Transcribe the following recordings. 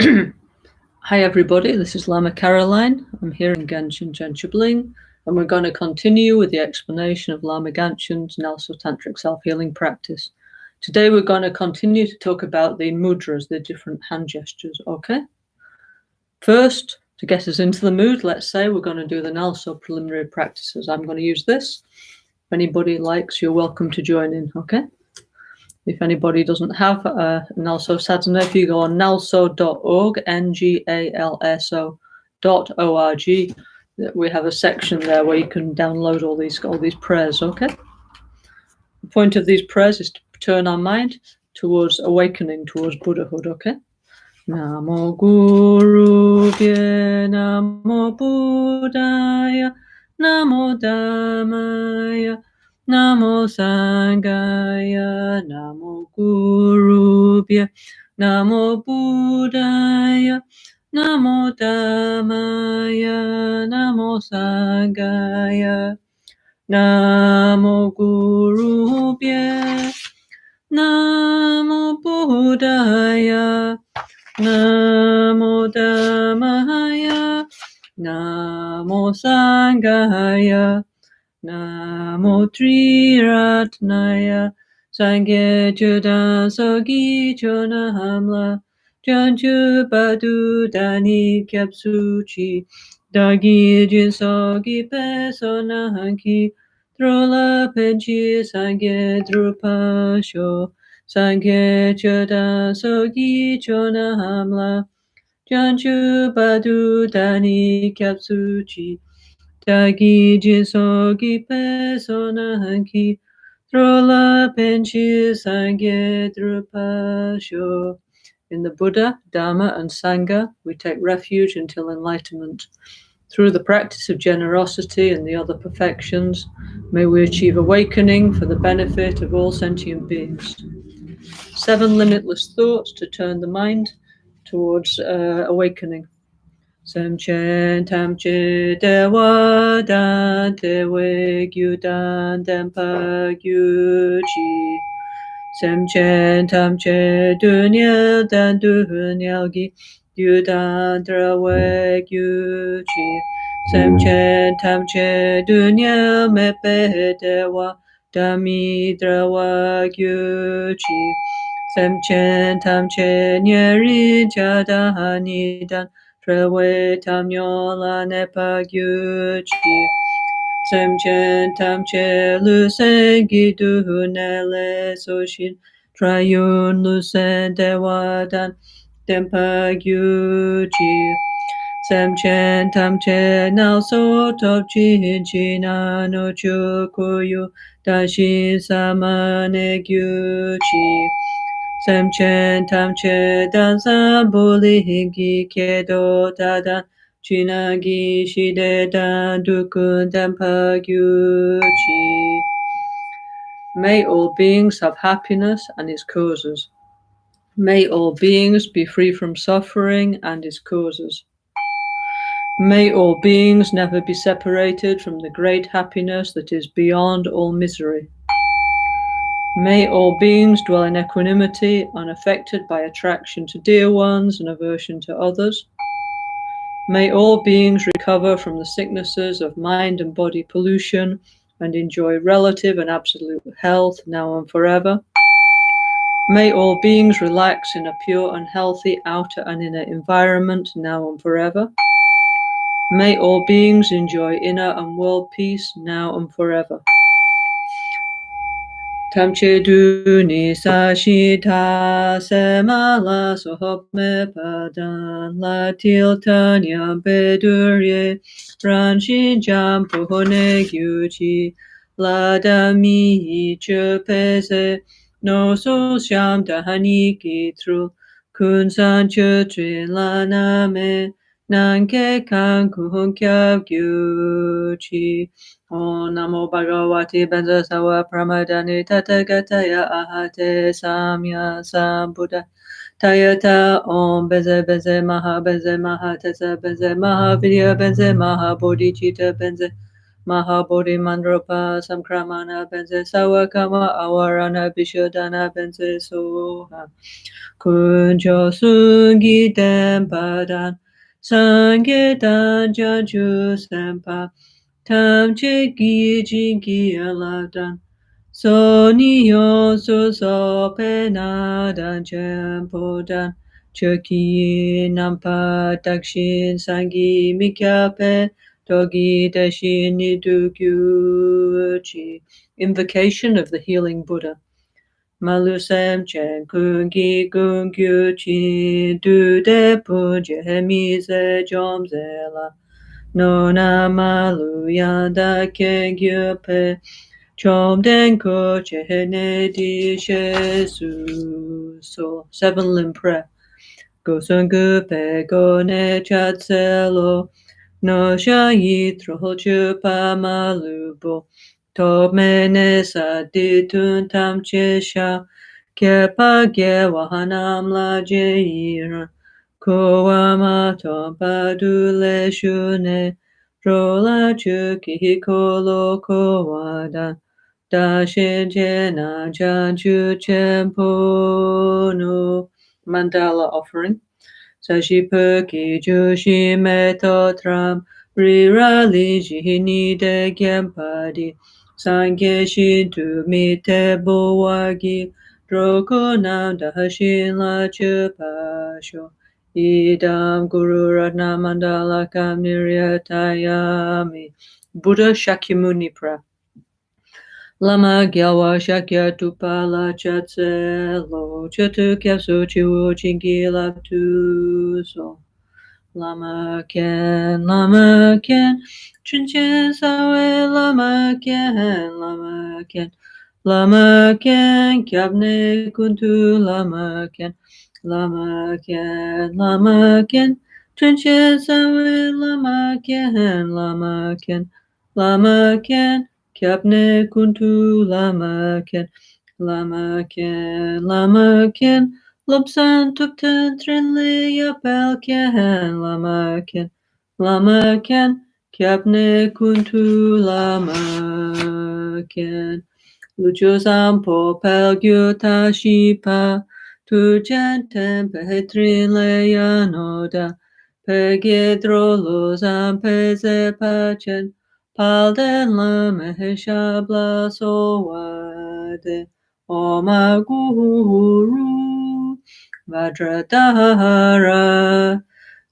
Hi everybody, this is Lama Caroline. I'm here in NgalSo Tantric, and we're going to continue with the explanation of Lama Gangchen's NgalSo Tantric Self-Healing practice. Today we're going to continue to talk about the mudras, the different hand gestures, okay? First, to get us into the mood, let's say we're going to do the NgalSo preliminary practices. I'm going to use this. If anybody likes, you're welcome to join in, okay? If anybody doesn't have NgalSo sadhana, if you go on ngalso.org, NGALSO.org, we have a section there where you can download all these prayers, okay? The point of these prayers is to turn our mind towards awakening, towards Buddhahood, okay? Namo Guru Vye, Namo Buddhaya, Namo Dhammaya, Namo Sanghaya, Namo Gurubhya, Namo Buddhaya, Namo Dhammaya, Namo Sanghaya, Namo Gurubhya, Namo Buddhaya, Namo Dhammaya, Namo Sanghaya, Namo Triratnaya, Sangye Chudan Sogi Chonamla, Janchu Badu Dani Kyapsuchi, Dagi Jin Sogi Pesonanki, Drola Penchi Sangye Drupasho, Sangye Chudan Sogi Chonamla, Janchu Badu Dani Kyapsuchi, Dagi Jisogi Pesonanki, Drola Penchi Sangye Drupasho. In the Buddha, Dharma, and Sangha, we take refuge until enlightenment. Through the practice of generosity and the other perfections, may we achieve awakening for the benefit of all sentient beings. 7 limitless thoughts to turn the mind towards awakening. Semchen tamche dewa dan te we gyu dan dempa gyu chi. Semchen tamche dunyel dan dunyel gi gyu dan dra we gyu chi. Semchen tamche dunyel mepe dewa dami dra wa gyu chi. Semchen tamche nyeri jada nidan Trewe tamyola nepa gyuchi. Semchen tamche lusen gidu nele soshin. Trayun lusen dewadan dempa gyuchi. Semchen tamche nalso topchi jina no chukuyu. Dashin samane gyuchi. Semchen tamche dansa buli hingi kedo dadan chinagi shide dan dukun dampa gyuchi. May all beings have happiness and its causes. May all beings be free from suffering and its causes. May all beings never be separated from the great happiness that is beyond all misery. May all beings dwell in equanimity, unaffected by attraction to dear ones and aversion to others. May all beings recover from the sicknesses of mind and body pollution and enjoy relative and absolute health now and forever. May all beings relax in a pure and healthy outer and inner environment now and forever. May all beings enjoy inner and world peace now and forever. Tamche duni sashita semala sohopme padan la tiltanya bedurye ranshin jampuhone gyuchi la dami chupese no so sham dahani kitru kun san chutrin la name nanke kan kuhun kyab gyuchi. Om Namo Bhagavati Benza Sawa Pramadani Tathagataya Ahate Samya Sambuddha Tayata Om Beze Beze Maha Tesa Beze Maha Vidya Beze Maha Bodhicitta Benze Mahabodhi Mandropa Samkramana Benze Sawakama Awarana Vishodana Benze Soha Kunjo Sungi Dempadan Sangedan Janju Sempa Tam Cheki Jinki Aladan Soniyo Suso Penadan Jempodan Cheki Nampa Dakshin Sangi Mikyape Dogi Deshini Dugyuchi. Invocation of the Healing Buddha. Malusem Chen Kungi Gungyuchi Dude Punje Hemize Jomzela Nona Malu Yanda Kengyupe Chom Denko Chehene Di Shesu. So 7 limb prayer. Go Sungu Pe Go Ne Chatselo No Shayi Trochu Pamalubo Tob Mene Saditun Tam Chesha Kepa Ge Wahanam La Jeira Koama Tompa Dule Shune Rola Chuki Kolo Kowada Dashin Jena Janju Chempono. Mandala offering. Sashi Joshi Metotram Rirali Jihini de Gyempadi Sange Shintu Mite Bowagi Droko Nam Dahashin La Chupasho Idam Guru Ratna Mandala Kam Niryatayami. Buddha Shakyamuni pra. Lama Gyalwa Shakya Tupala Chatselo Chatu Kyapsu Chiwu Chingi Laptu So Lama Ken Chunchen Sawe Lama Ken Kyabne Kuntu Lama Ken Chunchen Sawe Lama Ken Kyabne Kuntu Lama Ken Lobsan Tukten Trinli Yapel Ken Lama Ken Kyabne Kuntu Lama Ken Lucho Sampo Pelgyu Tashipa Tuchen Tempe Trinle Yanoda Pegedro Lozam Peze Pachen Palden la Maheshabla Sowade Oma Guru Vajradhara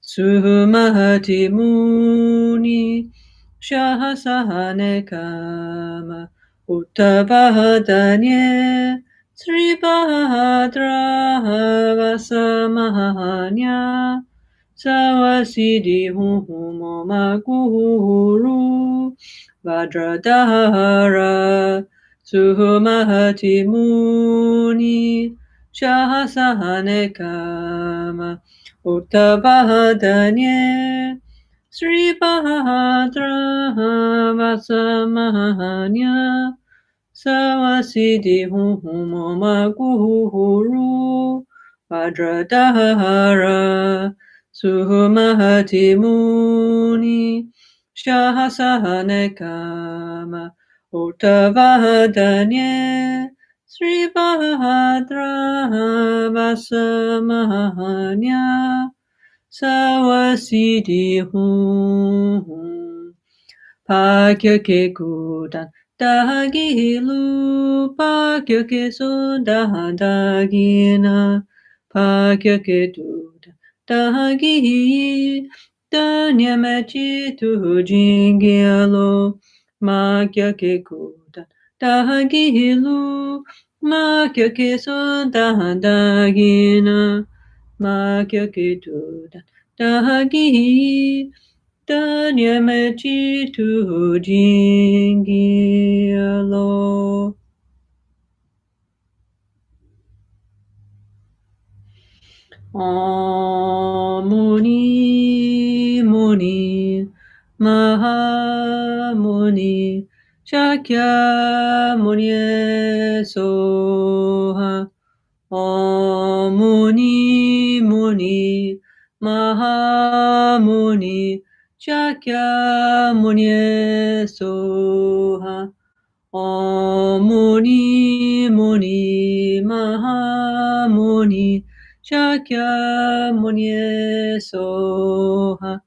Suhumati Muni Shahasahane Kama Uttavadanye Sri Bhadra Vasamahanya Sawasidi Humoma Guru Vajradhara Suhumati Muni Shahasahane Kama Uttavadanye Sri Bhadra Vasamahanya Sawasidi Humoma Guru Vajradhara Suhumati Muni Shahasahane Kama Uttavadanye Sri Bhadra Vasamahanya Sawasidi Hum Pakya ke kudan dagilu Pakya ke sundan dagina Pakya ke tudan dagi Danyamachi tu jingialo Makya ke kudan dagilu Makya ke sundan dagina Makya ke tudan dagi Danyamachi tu jingialo. Muni Muni Mahamuni Shakya Muni Soha Muni Muni Mahamuni Shakya Muni soha. Om Muni Muni Maha Muni Shakya Muni Soha.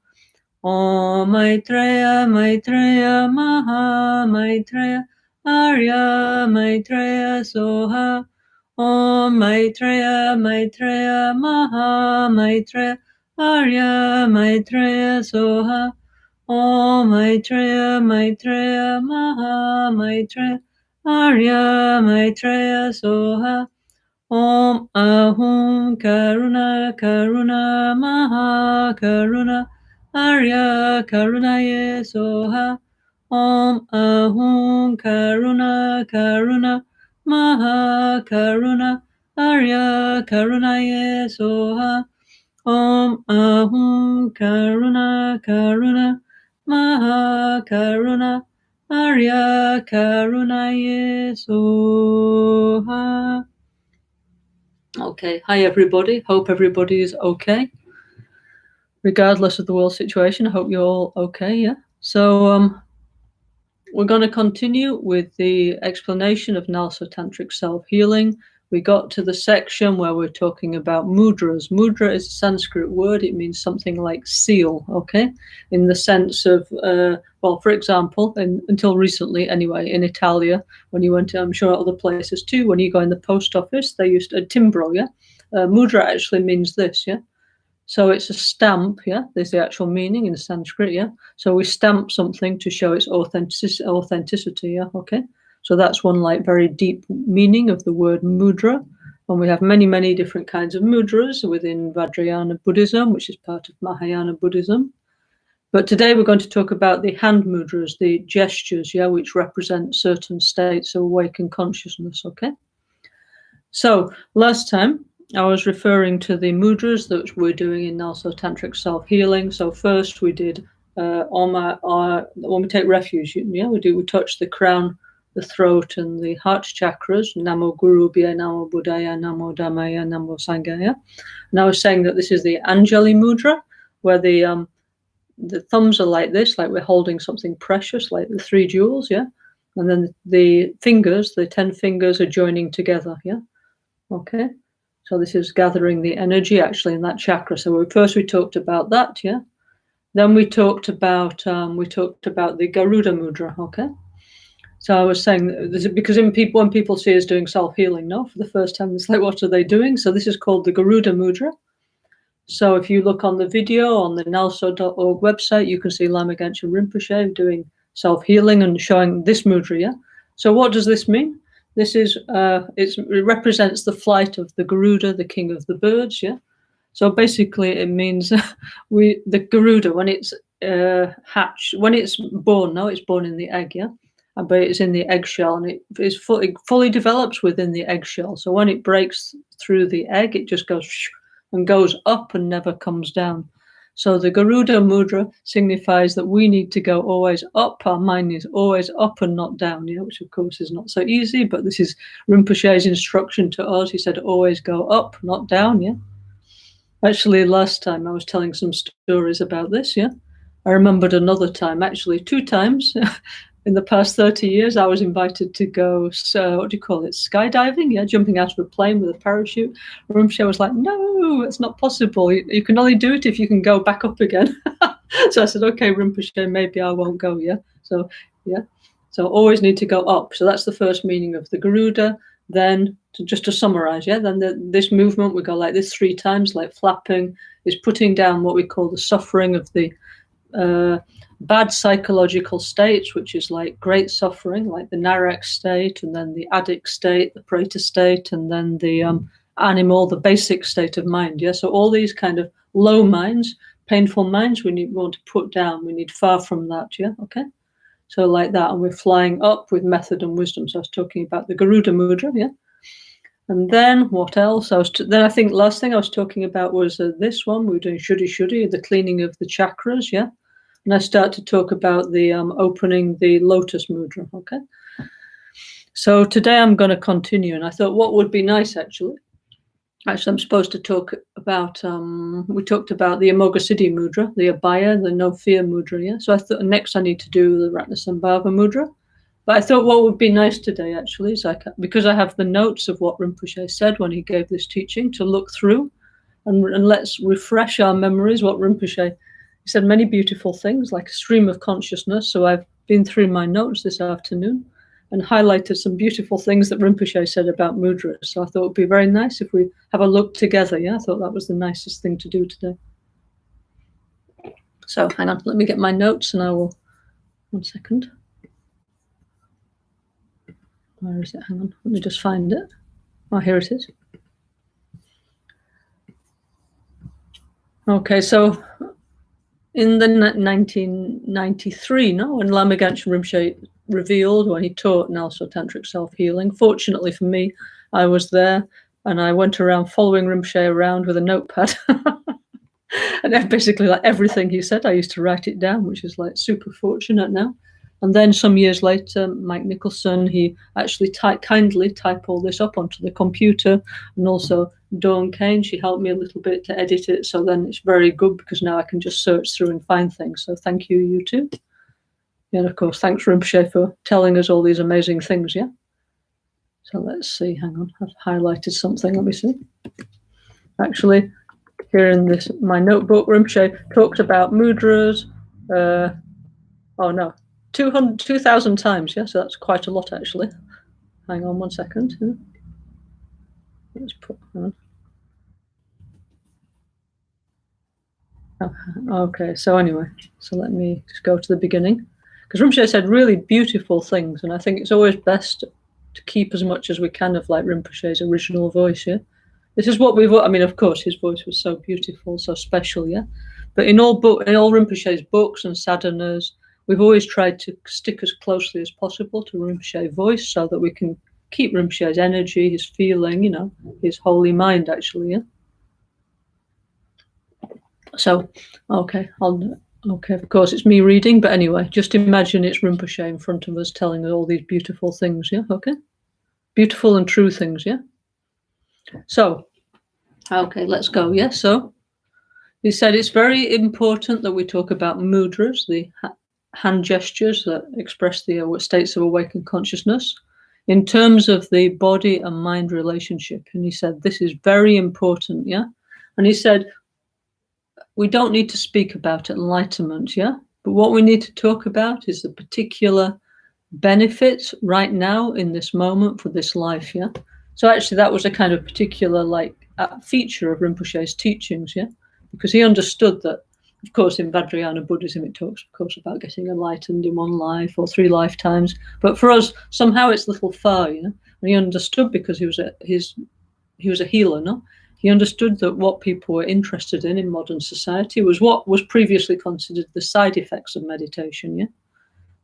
Om Maitreya Maitreya Maha Maitreya Arya Maitreya Soha. Om Maitreya Maitreya Maha Maitreya Arya Maitreya Soha. Om Maitreya Maitreya Maha Maitreya Arya Maitreya Soha. Om Ahum Karuna Karuna Maha Karuna Arya Karunaye Soha. Om Ahum Karuna Karuna Maha Karuna Arya Karunaye Soha. Om Ahum Karuna Karuna Maha Karuna Arya Karunaye Soha. Okay, hi everybody. Hope everybody is okay. Regardless of the world situation, I hope you're all okay, yeah? So we're going to continue with the explanation of NgalSo Tantric Self-Healing. We got to the section where we're talking about mudras. Mudra is a Sanskrit word. It means something like seal, okay? In the sense of, well, for example, until recently anyway, in Italia, when you went to, I'm sure other places too, when you go in the post office, they used a timbro, yeah? Mudra actually means this, yeah? So it's a stamp, yeah? There's the actual meaning in Sanskrit, yeah? So we stamp something to show its authenticity, yeah? Okay? So that's one like very deep meaning of the word mudra. And we have many, many different kinds of mudras within Vajrayana Buddhism, which is part of Mahayana Buddhism. But today we're going to talk about the hand mudras, the gestures, yeah, which represent certain states of awakened consciousness, okay? So last time I was referring to the mudras that we're doing in NgalSo Tantric Self-Healing. So first we did when we take refuge, yeah, we touch the crown, the throat, and the heart chakras. Namo Guru Bhya, Namo Buddhaya, Namo Dhammaya, Namo Sanghaya. And I was saying that this is the Anjali mudra, where the thumbs are like this, like we're holding something precious, like the 3 jewels, yeah. And then the fingers, the 10 fingers, are joining together, yeah. Okay. So this is gathering the energy actually in that chakra. So first we talked about that, yeah. Then we talked about the Garuda mudra, okay. So I was saying that because when people see us doing self-healing, no, for the first time, it's like, what are they doing? So this is called the Garuda mudra. So if you look on the video on the ngalso.org website, you can see Lama Genshin Rinpoche doing self-healing and showing this mudra, yeah. So what does this mean? This is it represents the flight of the Garuda, the king of the birds, yeah. So basically, it means the Garuda, when it's hatched, when it's born. No, it's born in the egg, yeah, but it's in the eggshell, and it fully develops within the eggshell. So when it breaks through the egg, it just goes and goes up and never comes down. So the Garuda mudra signifies that we need to go always up. Our mind is always up and not down, you know, which of course is not so easy, but this is Rinpoche's instruction to us. He said, always go up, not down, yeah. Actually, last time I was telling some stories about this, yeah. I remembered another time, actually 2 times in the past 30 years, I was invited to go, what do you call it, skydiving, yeah, jumping out of a plane with a parachute. Rinpoche was like, no, it's not possible. You can only do it if you can go back up again. So I said, okay, Rinpoche, maybe I won't go, yeah. So, yeah, so always need to go up. So that's the first meaning of the Garuda. Then, just to summarize, yeah, then this movement, we go like this 3 times, like flapping, is putting down what we call the suffering of the bad psychological states, which is like great suffering, like the Narak state, and then the Adic state, the Preta state, and then the animal, the basic state of mind. Yeah, so all these kind of low minds, painful minds, we want to put down. We need far from that. Yeah, okay. So like that, and we're flying up with method and wisdom. So I was talking about the Garuda mudra, yeah. And then what else? Then I think last thing I was talking about was this one. We were doing Shuddhi, the cleaning of the chakras, yeah. And I start to talk about the opening the lotus mudra, okay? So today I'm going to continue, and I thought what would be nice actually Actually, I'm supposed to talk about, we talked about the Amoghasiddhi mudra, the Abhaya, the no fear mudra, yeah? So I thought next I need to do the Ratnasambhava mudra. But I thought what would be nice today, actually, is because I have the notes of what Rinpoche said when he gave this teaching to look through, and let's refresh our memories. What Rinpoche, he said many beautiful things, like a stream of consciousness. So I've been through my notes this afternoon and highlighted some beautiful things that Rinpoche said about mudras. So I thought it would be very nice if we have a look together. Yeah, I thought that was the nicest thing to do today. So hang on, let me get my notes and I will, 1 second. Where is it? Hang on, let me just find it. Oh, here it is. Okay, so in the 1993, when Lama Rinpoche revealed, when he taught NgalSo Tantric Self-Healing, fortunately for me, I was there and I went around following Rinpoche around with a notepad. And basically, like everything he said, I used to write it down, which is like super fortunate now. And then some years later, Mike Nicholson, he actually kindly typed all this up onto the computer. And also Dawn Kane, she helped me a little bit to edit it. So then it's very good because now I can just search through and find things. So thank you, you too. And of course, thanks Rinpoche for telling us all these amazing things, yeah? So let's see, hang on, I've highlighted something, let me see. Actually, here in this, my notebook, Rinpoche talked about mudras, 2,000 times, yeah, so that's quite a lot actually. Hang on 1 second. Let's put on. Okay, so anyway, so let me just go to the beginning. Because Rinpoche said really beautiful things, and I think it's always best to keep as much as we can of like Rinpoche's original voice, yeah? This is what I mean, of course, his voice was so beautiful, so special, yeah? But in all Rinpoche's books and sadhanas, we've always tried to stick as closely as possible to Rinpoche's voice so that we can keep Rinpoche's energy, his feeling, his holy mind, actually, yeah? So, okay, of course, it's me reading, but anyway, just imagine it's Rinpoche in front of us telling us all these beautiful things, yeah? Okay? Beautiful and true things, yeah? So, okay, let's go, yeah? So, he said it's very important that we talk about mudras, the hand gestures that express the states of awakened consciousness, in terms of the body and mind relationship. And he said this is very important, yeah? And he said we don't need to speak about enlightenment, yeah? But what we need to talk about is the particular benefits right now in this moment for this life, yeah? So actually that was a kind of particular feature of Rinpoche's teachings, yeah? Because he understood that, of course, in Vajrayana Buddhism, it talks, of course, about getting enlightened in 1 life or 3 lifetimes. But for us, somehow it's a little far, you know? And he understood because he was a healer, no? He understood that what people were interested in modern society was what was previously considered the side effects of meditation, yeah?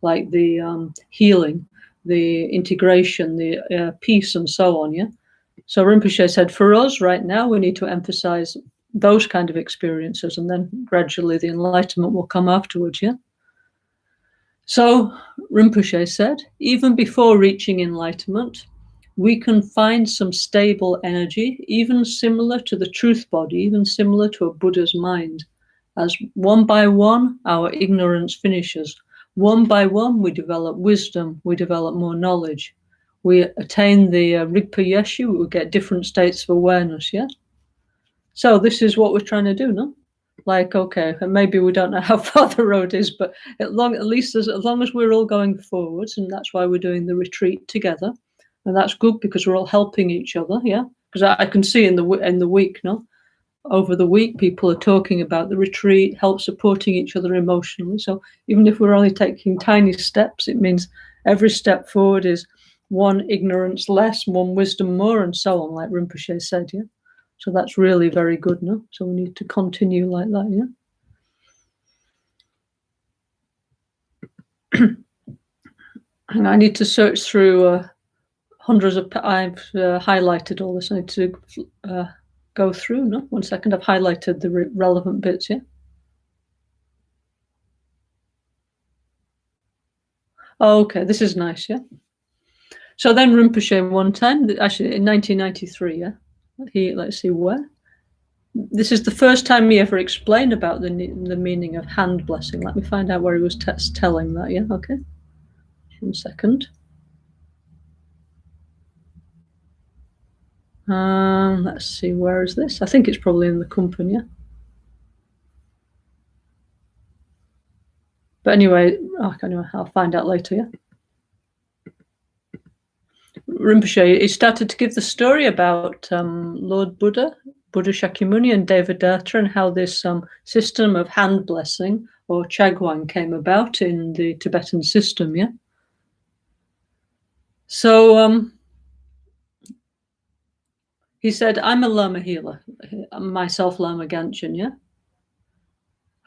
Like the healing, the integration, the peace, and so on, yeah? So Rinpoche said, for us right now, we need to emphasize those kind of experiences, and then gradually the enlightenment will come afterwards, yeah? So Rinpoche said, even before reaching enlightenment, we can find some stable energy, even similar to the truth body, even similar to a Buddha's mind. As one by one, our ignorance finishes. One by one, we develop wisdom, we develop more knowledge. We attain the Rigpa Yeshu, we get different states of awareness, yeah? So this is what we're trying to do, no? Like, okay, maybe we don't know how far the road is, but at least as long as we're all going forwards, and that's why we're doing the retreat together. And that's good because we're all helping each other, yeah? Because I can see in the week, no? Over the week, people are talking about the retreat, help supporting each other emotionally. So even if we're only taking tiny steps, it means every step forward is 1 ignorance less, 1 wisdom more, and so on, like Rinpoche said, yeah? So that's really very good, no? So we need to continue like that, yeah? And I need to search through hundreds of, I've highlighted all this. I need to go through, no? 1 second, I've highlighted the relevant bits, yeah? Oh, okay, this is nice, yeah? So then Rinpoche one time, actually in 1993, yeah? let's see where. This is the first time he ever explained about the meaning of hand blessing. Let me find out where he was telling that. Yeah, okay. 1 second. Let's see, where is this? I think it's probably in the company. But anyway, I'll find out later. Yeah. Rinpoche, he started to give the story about Lord Buddha Shakyamuni and Devadatta, and how this system of hand blessing or Chagwang came about in the Tibetan system. Yeah. So he said, I'm a Lama healer, myself Lama Ganchen, yeah?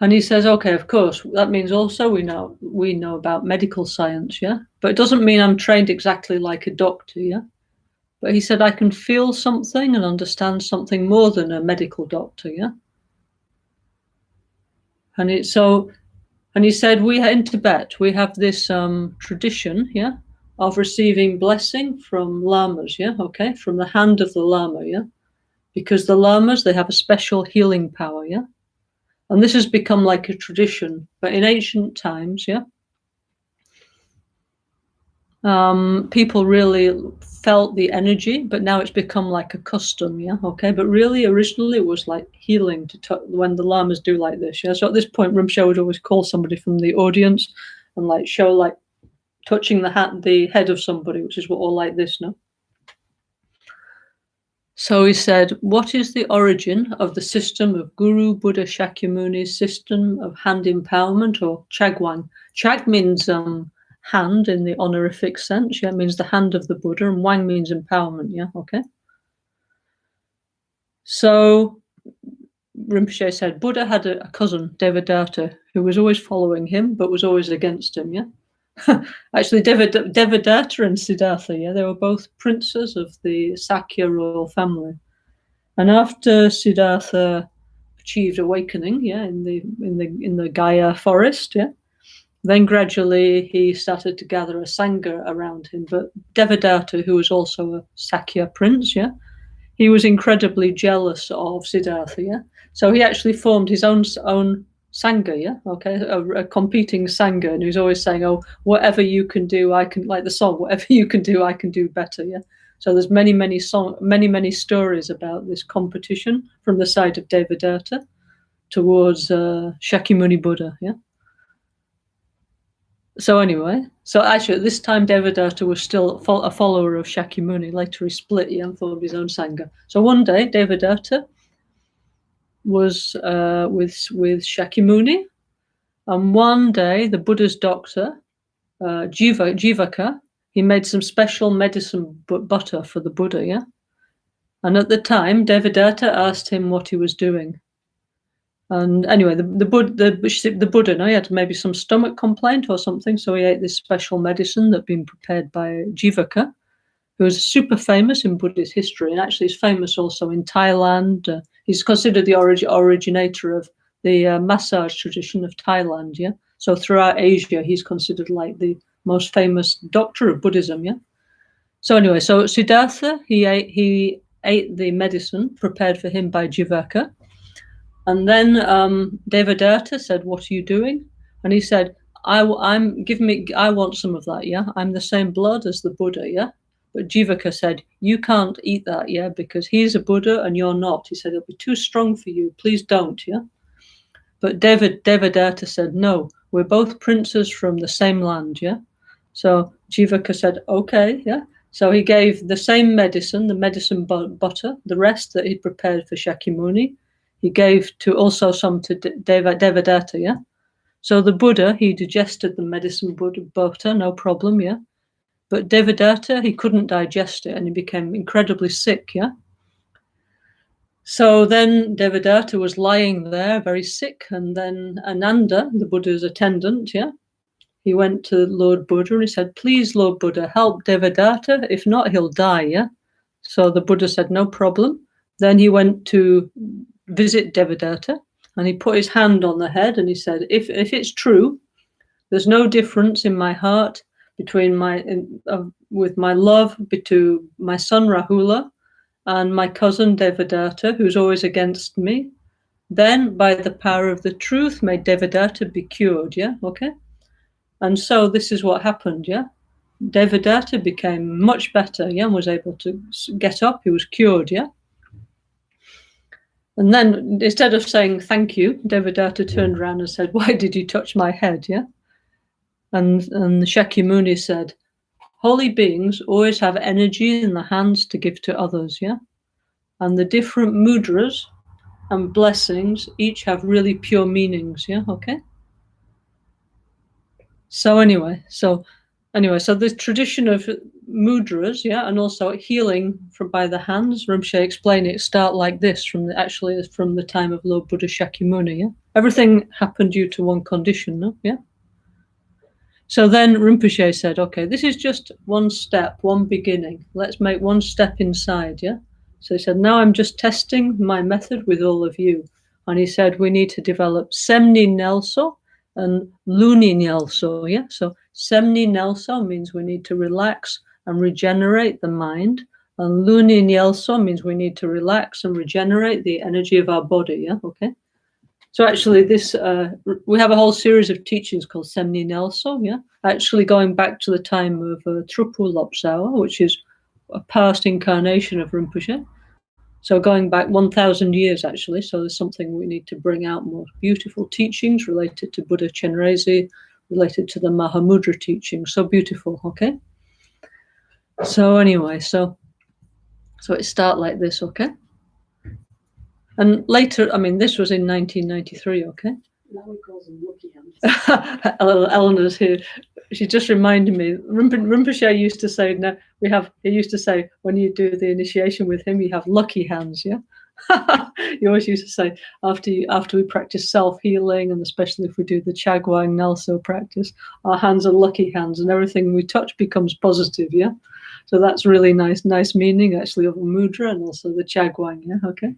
And he says, okay, of course, that means also we know about medical science, yeah? But it doesn't mean I'm trained exactly like a doctor, yeah? But he said, I can feel something and understand something more than a medical doctor, yeah? And he said, in Tibet, we have this tradition, yeah, of receiving blessing from lamas, yeah, okay, from the hand of the lama, yeah? Because the lamas, they have a special healing power, yeah? And this has become like a tradition. But in ancient times, yeah, people really felt the energy, but now it's become like a custom, yeah, okay? But really, originally, it was like healing when the lamas do like this, yeah? So at this point, Rinpoche would always call somebody from the audience and like show like touching the head of somebody, which is what all like this, no? So he said, what is the origin of the system of Guru Buddha Shakyamuni's system of hand empowerment, or Chagwang? Chag means hand in the honorific sense. Yeah, it means the hand of the Buddha, and Wang means empowerment. Yeah, okay. So Rinpoche said, Buddha had a cousin, Devadatta, who was always following him, but was always against him. Yeah. Actually, Devadatta and Siddhartha, yeah, they were both princes of the Sakya royal family. And after Siddhartha achieved awakening, yeah, in the Gaia forest, yeah, then gradually he started to gather a sangha around him. But Devadatta, who was also a Sakya prince, yeah, he was incredibly jealous of Siddhartha, yeah. So he actually formed his own sangha, yeah, okay, a competing sangha, and he was always saying, "Oh, whatever you can do, I can." Like the song, "Whatever you can do, I can do better." Yeah. So there's many stories about this competition from the side of Devadatta towards Shakyamuni Buddha. Yeah. So anyway, actually at this time Devadatta was still a follower of Shakyamuni. Later he split, yeah, and formed his own sangha. So one day Devadatta was with Shakyamuni, and one day the Buddha's doctor, Jivaka, he made some special medicine butter for the Buddha, yeah? And at the time, Devadatta asked him what he was doing. And anyway, the Buddha, no, he had maybe some stomach complaint or something, so he ate this special medicine that had been prepared by Jivaka, who was super famous in Buddhist history, and actually is famous also in Thailand. He's considered the originator of the massage tradition of Thailand, yeah? So throughout Asia, he's considered like the most famous doctor of Buddhism, yeah? So anyway, so Siddhartha, he ate the medicine prepared for him by Jivaka. And then Devadatta said, what are you doing? And he said, I want some of that, yeah? I'm the same blood as the Buddha, yeah? But Jivaka said, you can't eat that, yeah? Because he's a Buddha and you're not. He said, it'll be too strong for you. Please don't, yeah? But Devadatta said, no, we're both princes from the same land, yeah? So Jivaka said, okay, yeah? So he gave the same medicine, the medicine butter, the rest that he prepared for Shakyamuni. He gave also some to Devadatta, yeah? So the Buddha, he digested the medicine butter, no problem, yeah? But Devadatta, he couldn't digest it and he became incredibly sick, yeah? So then Devadatta was lying there very sick, and then Ananda, the Buddha's attendant, yeah? He went to Lord Buddha and he said, please, Lord Buddha, help Devadatta. If not, he'll die, yeah? So the Buddha said, no problem. Then he went to visit Devadatta and he put his hand on the head and he said, if it's true, there's no difference in my heart between with my love to my son Rahula and my cousin Devadatta, who's always against me, then by the power of the truth made Devadatta be cured, yeah, okay? And so this is what happened, yeah? Devadatta became much better, yeah, and was able to get up, he was cured, yeah? And then instead of saying thank you, Devadatta turned around and said, why did you touch my head, yeah? And the Shakyamuni said, holy beings always have energy in the hands to give to others, yeah? And the different mudras and blessings each have really pure meanings, yeah, okay? So anyway, the tradition of mudras, yeah, and also healing by the hands, Rinpoche explained it start like this from the time of Lord Buddha Shakyamuni, yeah? Everything happened due to one condition, no? Yeah? So then Rinpoche said, okay, this is just one step, one beginning. Let's make one step inside, yeah? So he said, now I'm just testing my method with all of you. And he said, we need to develop Semni NgalSo and Luni NgalSo, yeah? So Semni NgalSo means we need to relax and regenerate the mind. And Luni NgalSo means we need to relax and regenerate the energy of our body, yeah? Okay? So actually we have a whole series of teachings called Semni NgalSo, yeah? Actually going back to the time of Trupu Lopsawa, which is a past incarnation of Rinpoche. So going back 1,000 years, actually. So there's something we need to bring out more beautiful teachings related to Buddha Chenrezig, related to the Mahamudra teachings. So beautiful, okay? So anyway, so it starts like this, okay? And later, I mean, this was in 1993, okay? Now we call them lucky hands. Eleanor's here. She just reminded me. Rinpoche used to say, "No, he used to say when you do the initiation with him, you have lucky hands." Yeah, he always used to say after we practice self-healing, and especially if we do the Chagwang NgalSo practice, our hands are lucky hands, and everything we touch becomes positive. Yeah, so that's really nice meaning actually of a mudra and also the Chagwang. Yeah, okay.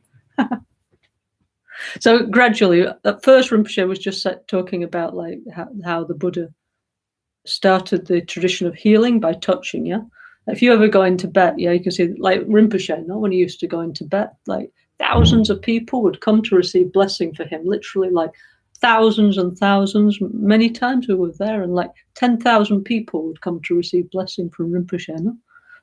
So gradually, at first Rinpoche was just talking about like how the Buddha started the tradition of healing by touching, yeah? If you ever go in Tibet, yeah, you can see like Rinpoche, no? When he used to go in Tibet, like thousands of people would come to receive blessing for him, literally like thousands and thousands. Many times we were there and like 10,000 people would come to receive blessing from Rinpoche, no?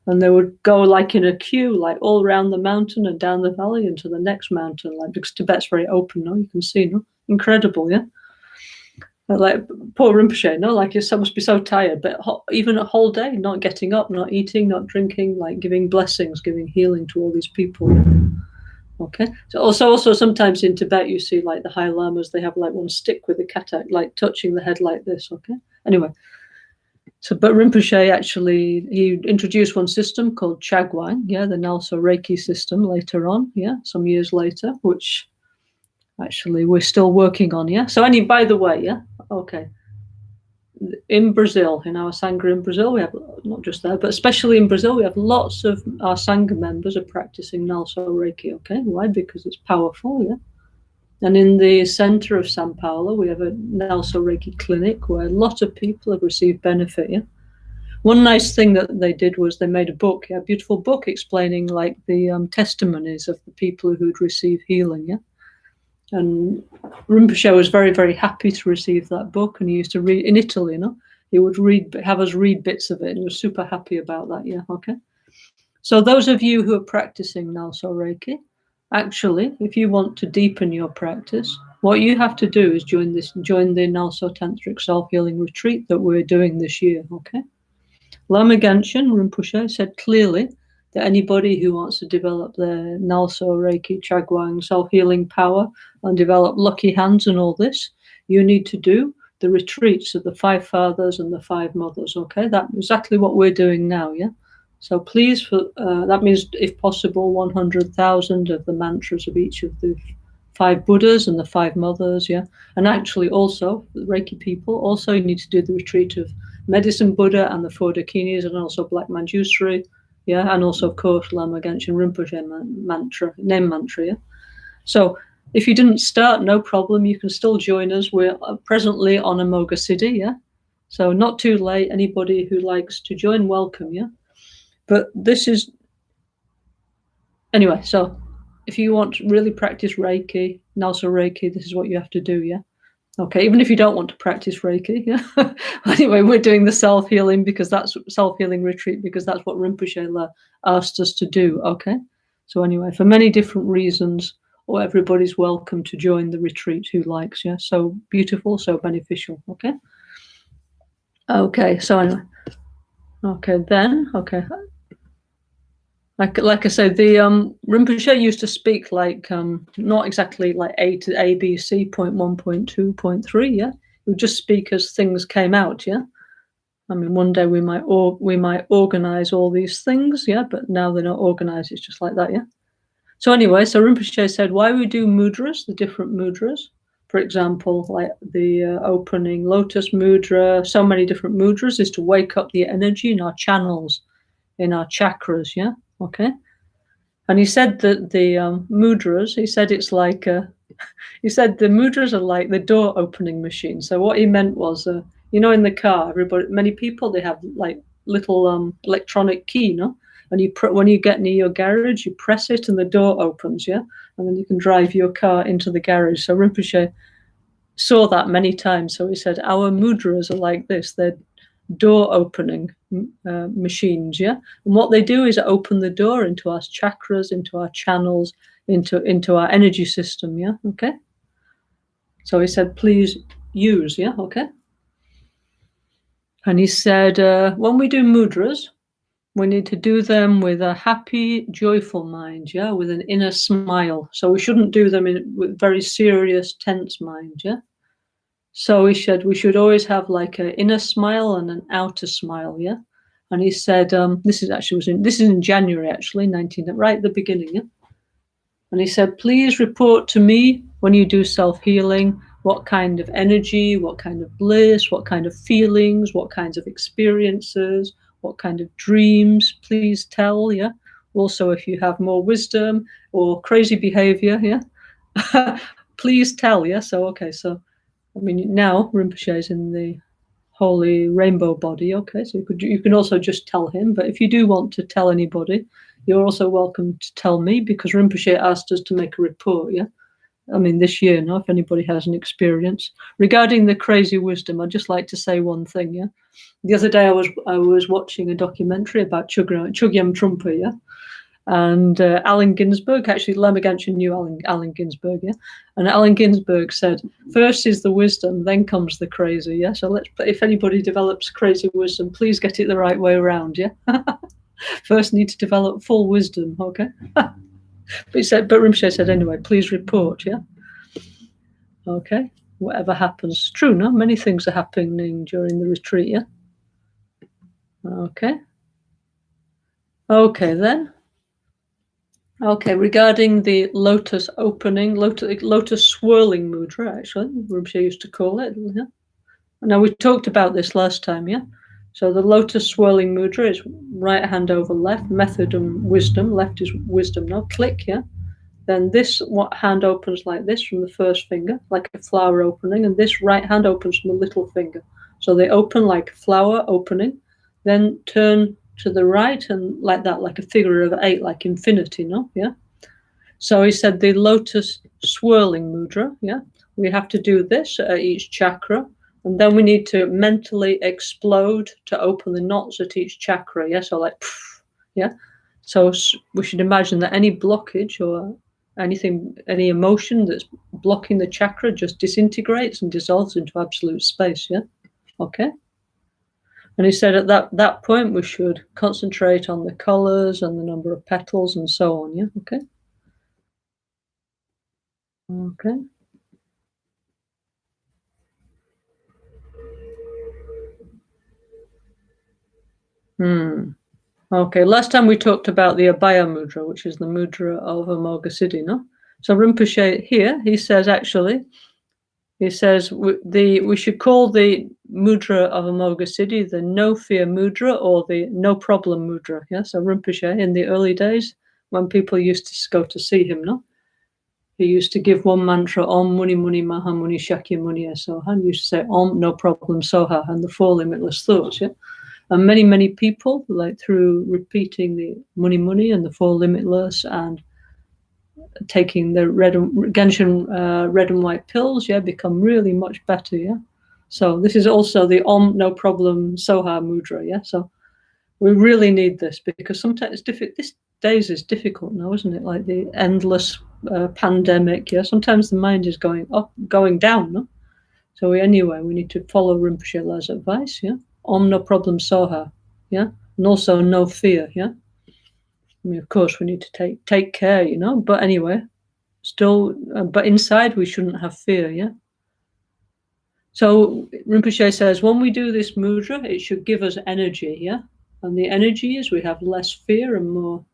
And they would go like in a queue, like all around the mountain and down the valley into the next mountain, like because Tibet's very open, no? You can see, no? Incredible, yeah? Like poor Rinpoche, no? Like you must be so tired, but even a whole day, not getting up, not eating, not drinking, like giving blessings, giving healing to all these people. Okay. So also sometimes in Tibet you see like the high lamas, they have like one stick with a katak, like touching the head like this. Okay. Anyway. So, but Rinpoche actually, he introduced one system called Chagwang, yeah, the NgalSo Reiki system later on, yeah, some years later, which actually we're still working on, yeah. So by the way, yeah, okay. In Brazil, in our Sangha in Brazil, we have, not just there, but especially in Brazil, we have lots of our Sangha members are practicing NgalSo Reiki, okay? Why? Because it's powerful, yeah. And in the center of Sao Paulo, we have a NgalSo Reiki clinic where a lot of people have received benefit, yeah. One nice thing that they did was they made a book, a beautiful book explaining like the testimonies of the people who'd received healing, yeah. And Rinpoche was very, very happy to receive that book, and he used to read in Italy, you know. He would have us read bits of it, and he was super happy about that, yeah, okay. So those of you who are practicing NgalSo Reiki, actually, if you want to deepen your practice, what you have to do is join the NgalSo Tantric Self-Healing Retreat that we're doing this year, okay? Lama Genshin Rinpoche said clearly that anybody who wants to develop their NgalSo Reiki Chagwang self-healing power and develop lucky hands and all this, you need to do the retreats of the 5 fathers and the 5 mothers, okay? That's exactly what we're doing now, yeah? So please, that means, if possible, 100,000 of the mantras of each of the 5 Buddhas and the 5 mothers, yeah? And actually also, Reiki people, also you need to do the retreat of Medicine Buddha and the 4 Dakinis, and also Black Manjusri, yeah? And also, of course, Lama Genshin Rinpoche name mantra, yeah? So if you didn't start, no problem, you can still join us. We're presently on Amoga Siddhi, yeah? So not too late. Anybody who likes to join, welcome, yeah? But this is anyway, so if you want to really practice Reiki, NgalSo Reiki, this is what you have to do, yeah? Okay, even if you don't want to practice Reiki, yeah? Anyway, we're doing the self-healing because that's self-healing retreat because that's what Rinpoche asked us to do, okay? So anyway, for many different reasons, or everybody's welcome to join the retreat who likes, yeah? So beautiful, so beneficial, okay? Okay, so anyway. Okay, then, okay. Like I said, the Rinpoche used to speak like not exactly like A to A, B, C, point 1, point 2, point 3, yeah? He would just speak as things came out, yeah? I mean, one day we might organize all these things, yeah, but now they're not organized, it's just like that, yeah? So anyway, so Rinpoche said, why we do mudras, the different mudras, for example, like the opening lotus mudra, so many different mudras, is to wake up the energy in our channels, in our chakras, yeah? Okay. And he said that the mudras, he said it's like, he said the mudras are like the door opening machine. So what he meant was, you know, in the car, many people, they have like little electronic key, no? And when you get near your garage, you press it and the door opens, yeah? And then you can drive your car into the garage. So Rinpoche saw that many times. So he said, our mudras are like this. They're door opening machines, yeah? And what they do is open the door into our chakras, into our channels, into our energy system, yeah? Okay? So he said, please use, yeah? Okay? And he said, when we do mudras, we need to do them with a happy, joyful mind, yeah? With an inner smile. So we shouldn't do them with very serious, tense mind, yeah? So he said we should always have like an inner smile and an outer smile, yeah. And he said this is in January actually, right at the beginning, yeah. And he said, please report to me when you do self-healing, what kind of energy, what kind of bliss, what kind of feelings, what kinds of experiences, what kind of dreams. Please tell, yeah. Also, if you have more wisdom or crazy behavior, yeah. Please tell, yeah. So okay, so. I mean, now Rinpoche is in the holy rainbow body, okay, so you can also just tell him, but if you do want to tell anybody, you're also welcome to tell me, because Rinpoche asked us to make a report, yeah? I mean, this year, no, if anybody has an experience. Regarding the crazy wisdom, I'd just like to say one thing, yeah? The other day I was watching a documentary about Chogyam Trungpa, yeah? And Allen Ginsberg, actually Lama Caroline knew Allen Ginsberg, yeah? And Allen Ginsberg said, first is the wisdom, then comes the crazy, yeah? So if anybody develops crazy wisdom, please get it the right way around, yeah? First need to develop full wisdom, okay? But Rinpoche said, anyway, please report, yeah? Okay, whatever happens. True, no? Many things are happening during the retreat, yeah? Okay. Okay, then. Okay, regarding the lotus opening, lotus swirling mudra, actually, Rinpoche used to call it. Yeah? Now, we talked about this last time, yeah? So the lotus swirling mudra is right hand over left, method and wisdom. Left is wisdom, no? Click, yeah? Then this hand opens like this from the first finger, like a flower opening, and this right hand opens from the little finger. So they open like a flower opening, then turn to the right and like that, like a figure of 8, like infinity, no? Yeah. So he said the lotus swirling mudra, yeah. We have to do this at each chakra, and then we need to mentally explode to open the knots at each chakra, yeah. So like, yeah. So we should imagine that any blockage or anything, any emotion that's blocking the chakra just disintegrates and dissolves into absolute space, yeah. Okay. And he said at that point we should concentrate on the colors and the number of petals and so on, yeah? Okay. Okay. Okay, last time we talked about the Abhaya Mudra, which is the mudra of Amoghasiddhi, no? So Rinpoche here, he says we should call the mudra of Amoghasiddhi the no fear mudra or the no problem mudra. Yeah. So Rinpoche in the early days, when people used to go to see him, no, he used to give one mantra, Om Muni Muni Maha Muni Shakya Muni Soha. He used to say Om No Problem Soha and the 4 limitless thoughts. Yeah. And many people, like through repeating the money and the four limitless and taking the Genshin red and white pills, become really much better, So this is also the Om No Problem Soha Mudra, So we really need this because sometimes it's difficult. This days is difficult now, isn't it? Like the endless pandemic, Sometimes the mind is going up, going down, no? So we need to follow Rinpoche's advice, Om No Problem Soha, and also no fear, I mean, of course, we need to take care, But anyway, still, but inside we shouldn't have fear, So Rinpoche says when we do this mudra, it should give us energy, And the energy is we have less fear and more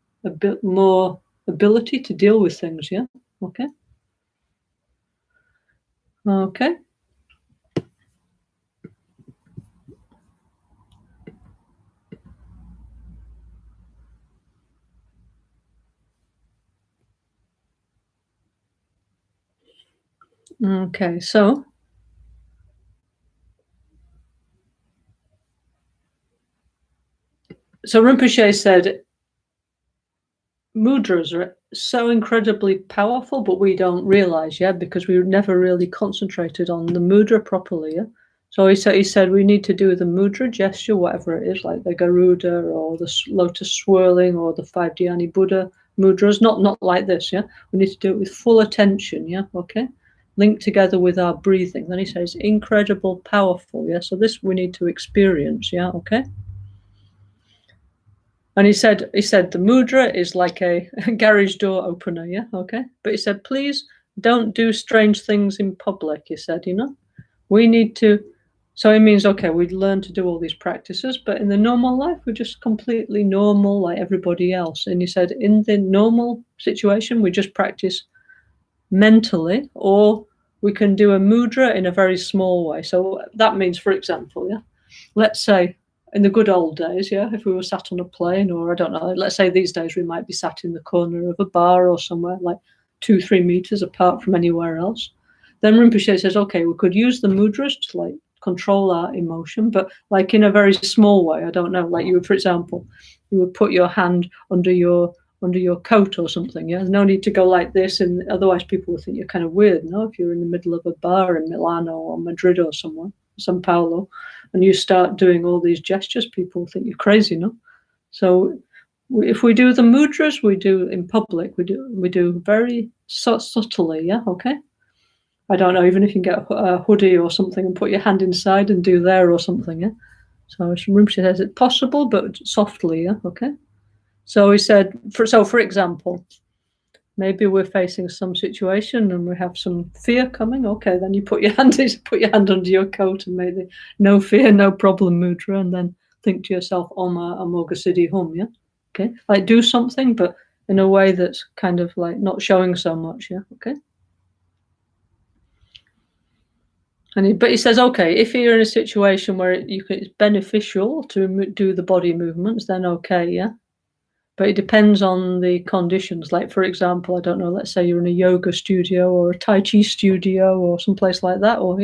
ability to deal with things, Okay. Okay. Okay, so Rinpoche said mudras are so incredibly powerful, but we don't realize, because we never really concentrated on the mudra properly, So he said we need to do the mudra gesture, whatever it is, like the Garuda or the lotus swirling or the 5 Dhyani Buddha mudras, not like this, We need to do it with full attention, Okay? Linked together with our breathing. Then he says incredible, powerful, So this we need to experience, Okay? And he said the mudra is like a garage door opener, Okay? But he said, please don't do strange things in public, he said, We need to, so it means, okay, we'd learn to do all these practices, but in the normal life, we're just completely normal like everybody else. And he said, in the normal situation, we just practice mentally, or we can do a mudra in a very small way. So that means, for example, let's say, in the good old days, if we were sat on a plane, or I don't know, let's say these days we might be sat in the corner of a bar or somewhere like 2-3 meters apart from anywhere else. Then Rinpoche says, okay, we could use the mudras to like control our emotion, but like in a very small way. I don't know, like you would, for example, you would put your hand under your coat or something. There's no need to go like this, and otherwise people would think you're kind of weird, if you're in the middle of a bar in Milano or Madrid or somewhere, Sao Paulo, and you start doing all these gestures, people think you're crazy, So if we do the mudras, we do in public, we do very subtly, Okay? I don't know, even if you can get a hoodie or something and put your hand inside and do there or something, So Rinpoche says it's possible, but softly, Okay? So he said, for example, maybe we're facing some situation and we have some fear coming. Okay, then you put your hand under your coat and make the no fear, no problem mudra, and then think to yourself, Oma Amoga Siddhi Hum, Okay, like do something, but in a way that's kind of like not showing so much, Okay. But he says, okay, if you're in a situation where it's beneficial to do the body movements, then okay, But it depends on the conditions. Like, for example, I don't know, let's say you're in a yoga studio or a Tai Chi studio or someplace like that, or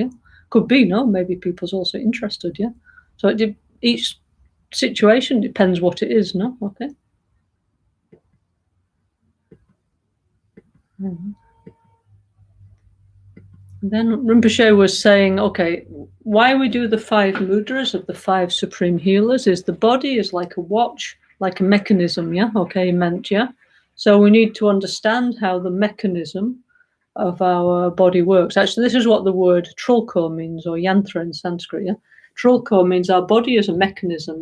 could be, maybe people's also interested, So each situation depends what it is, Okay. Mm-hmm. Then Rinpoche was saying, okay, why we do the 5 mudras of the 5 supreme healers is the body is like a watch, like a mechanism, Okay, meant, So we need to understand how the mechanism of our body works. Actually, this is what the word trulko means, or yantra in Sanskrit, Trulko means our body is a mechanism,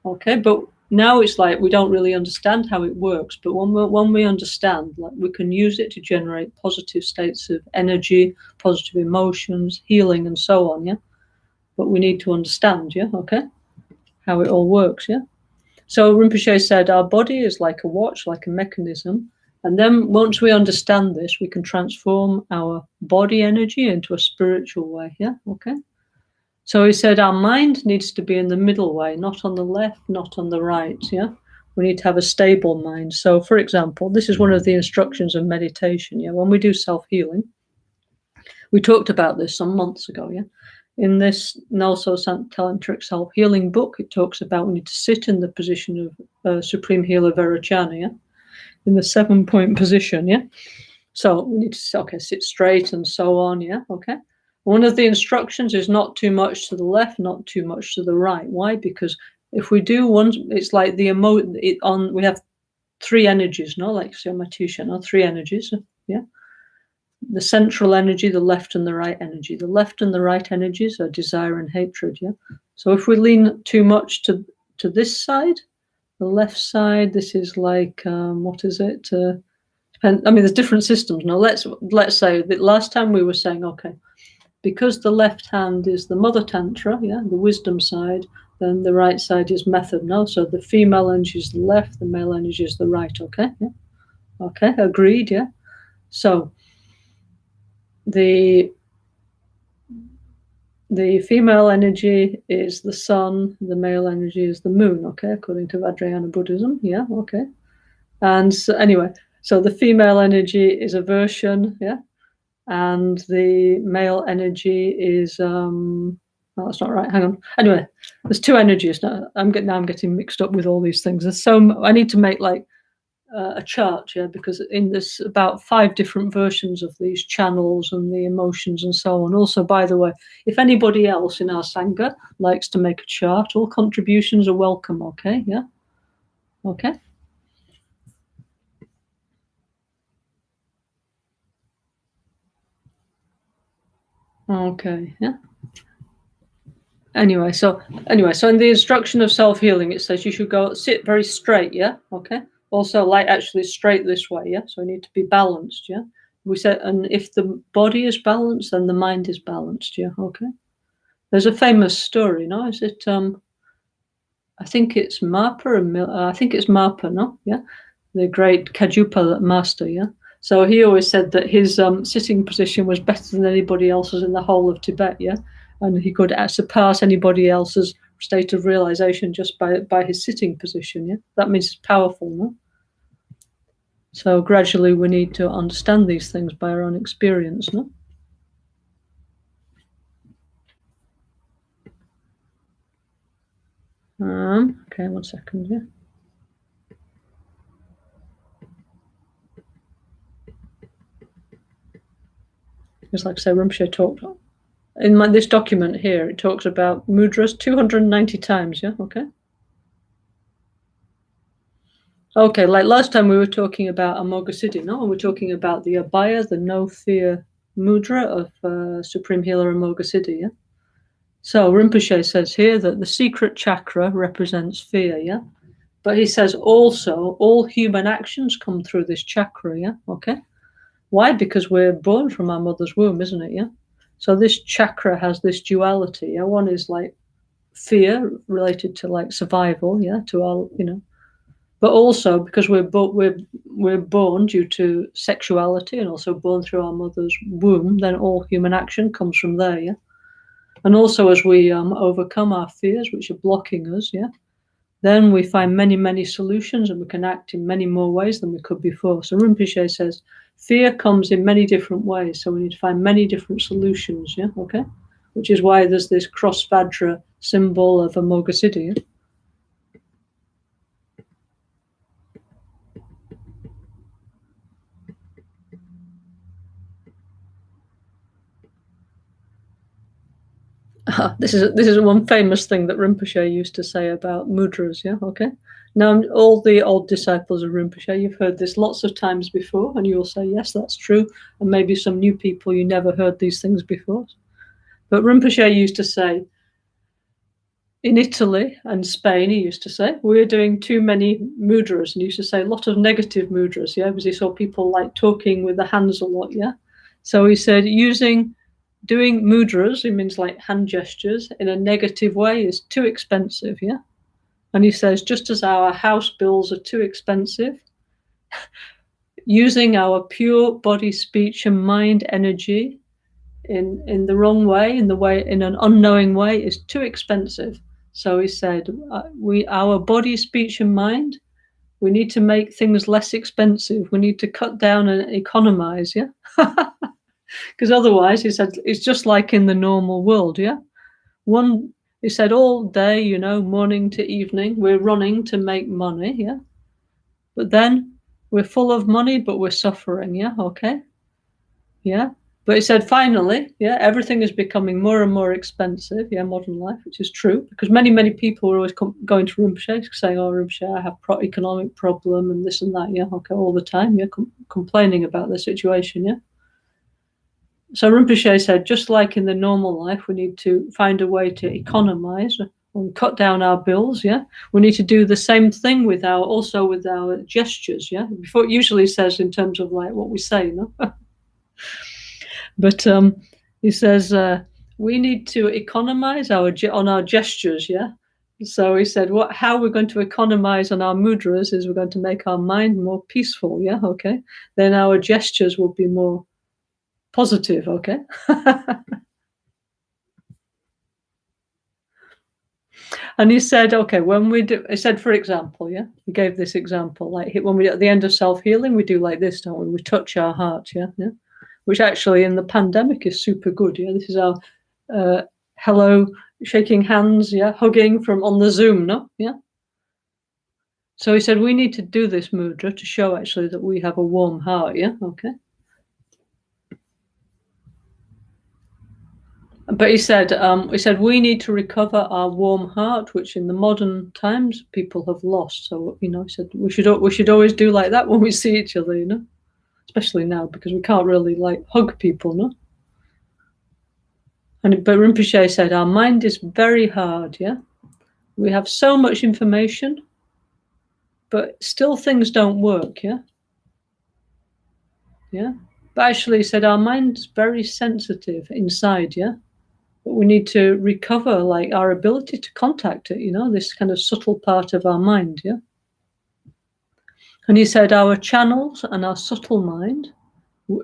Okay, but now it's like we don't really understand how it works, but when we understand, like we can use it to generate positive states of energy, positive emotions, healing, and so on, But we need to understand, Okay, how it all works, So Rinpoche said our body is like a watch, like a mechanism, and then once we understand this, we can transform our body energy into a spiritual way, Okay. So he said our mind needs to be in the middle way, not on the left, not on the right, We need to have a stable mind. So, for example, this is one of the instructions of meditation, When we do self-healing, we talked about this some months ago, in this NgalSo Tantric Self-Healing book, it talks about we need to sit in the position of Supreme Healer Virachana, yeah? In the 7-point position, yeah? So we need to, okay, sit straight and so on, yeah? Okay. One of the instructions is not too much to the left, not too much to the right. Why? Because if we do one, it's like the we have 3 energies, no? Like see on my t-shirt, no? 3 energies, yeah? The central energy, the left and the right energy. The left and the right energies are desire and hatred, yeah? So if we lean too much to this side, the left side, this is like, what is it? I mean, there's different systems. Now, let's say that last time we were saying, okay, because the left hand is the mother tantra, yeah, the wisdom side, then the right side is method, no? So the female energy is the left, the male energy is the right, okay? Yeah. Okay, agreed, yeah? So the female energy is the sun, the male energy is the moon, okay, according to Vajrayana Buddhism, yeah, okay. And so, anyway, so the female energy is aversion, yeah, and the male energy is oh, that's not right. Hang on. Anyway, there's 2 energies now. I'm getting mixed up with all these things. There's I need to make like a chart, yeah, because in this about 5 different versions of these channels and the emotions and so on. Also, by the way, if anybody else in our sangha likes to make a chart, all contributions are welcome. Okay, yeah, okay. Okay, yeah. Anyway, so in the instruction of self-healing, it says you should go sit very straight, yeah? Okay. Also, like actually straight this way, yeah? So we need to be balanced, yeah? We said, and if the body is balanced, then the mind is balanced, yeah? Okay. There's a famous story, no? Is it, I think it's Mapa, I think it's Mapa, no? Yeah? The great Kajupa master, yeah? So he always said that his sitting position was better than anybody else's in the whole of Tibet, yeah? And he could surpass anybody else's state of realization just by his sitting position, yeah? That means it's powerful, no? So gradually we need to understand these things by our own experience, no? Okay, 1 second, yeah. It's like, say, Rinpoche talked in this document here, it talks about mudras 290 times, yeah, okay? Okay, like last time we were talking about Amoghasiddhi, no? And we're talking about the Abhaya, the no fear mudra of Supreme Healer Amoghasiddhi, yeah? So Rinpoche says here that the secret chakra represents fear, yeah? But he says also all human actions come through this chakra, yeah? Okay? Why? Because we're born from our mother's womb, isn't it, yeah? So this chakra has this duality, yeah? One is like fear related to like survival, yeah, to our, you know, but also because we're born due to sexuality and also born through our mother's womb, then all human action comes from there, yeah? And also as we overcome our fears, which are blocking us, yeah, then we find many, many solutions and we can act in many more ways than we could before. So Rinpoche says, fear comes in many different ways, so we need to find many different solutions, yeah, okay? Which is why there's this cross Vajra symbol of Amoghasiddhi, yeah? This is one famous thing that Rinpoche used to say about mudras, yeah, okay? Now, all the old disciples of Rinpoche, you've heard this lots of times before, and you'll say, yes, that's true, and maybe some new people, you never heard these things before. But Rinpoche used to say, in Italy and Spain, he used to say, we're doing too many mudras, and he used to say a lot of negative mudras, yeah, because he saw people like talking with the hands a lot, yeah? So he said, doing mudras, it means like hand gestures, in a negative way is too expensive, yeah? And he says, just as our house bills are too expensive, using our pure body, speech, and mind energy in the wrong way, in an unknowing way, is too expensive. So he said, our body, speech, and mind, we need to make things less expensive. We need to cut down and economize, yeah? Because otherwise, he said, it's just like in the normal world, yeah? he said all day, you know, morning to evening, we're running to make money, yeah? But then we're full of money, but we're suffering, yeah? Okay? Yeah? But he said, finally, yeah, everything is becoming more and more expensive, yeah, modern life, which is true, because many, many people were always going to Rinpoche saying, oh, Rinpoche, I have economic problem and this and that, yeah, okay, all the time, yeah, complaining about the situation, yeah. So Rinpoche said, just like in the normal life, we need to find a way to economize and cut down our bills, yeah. We need to do the same thing with our gestures, yeah. Before it usually says in terms of like what we say, you know. But he says we need to economize on our gestures, yeah. So he said, how we're going to economize on our mudras is we're going to make our mind more peaceful, yeah, okay. Then our gestures will be more positive, okay. And he said, okay, he said, for example, yeah, he gave this example, like when we at the end of self-healing, we do like this, don't we? We touch our heart, yeah. Which actually in the pandemic is super good. Yeah, this is our hello, shaking hands, yeah, hugging from on the Zoom, no, yeah. So he said we need to do this mudra to show actually that we have a warm heart, yeah, okay. But he said we need to recover our warm heart, which in the modern times people have lost. So he said we should always do like that when we see each other, especially now because we can't really like hug people, no. But Rinpoche said our mind is very hard, yeah. We have so much information, but still things don't work, yeah. Yeah. But actually he said our mind's very sensitive inside, yeah. But we need to recover like our ability to contact it, this kind of subtle part of our mind, yeah. And he said our channels and our subtle mind,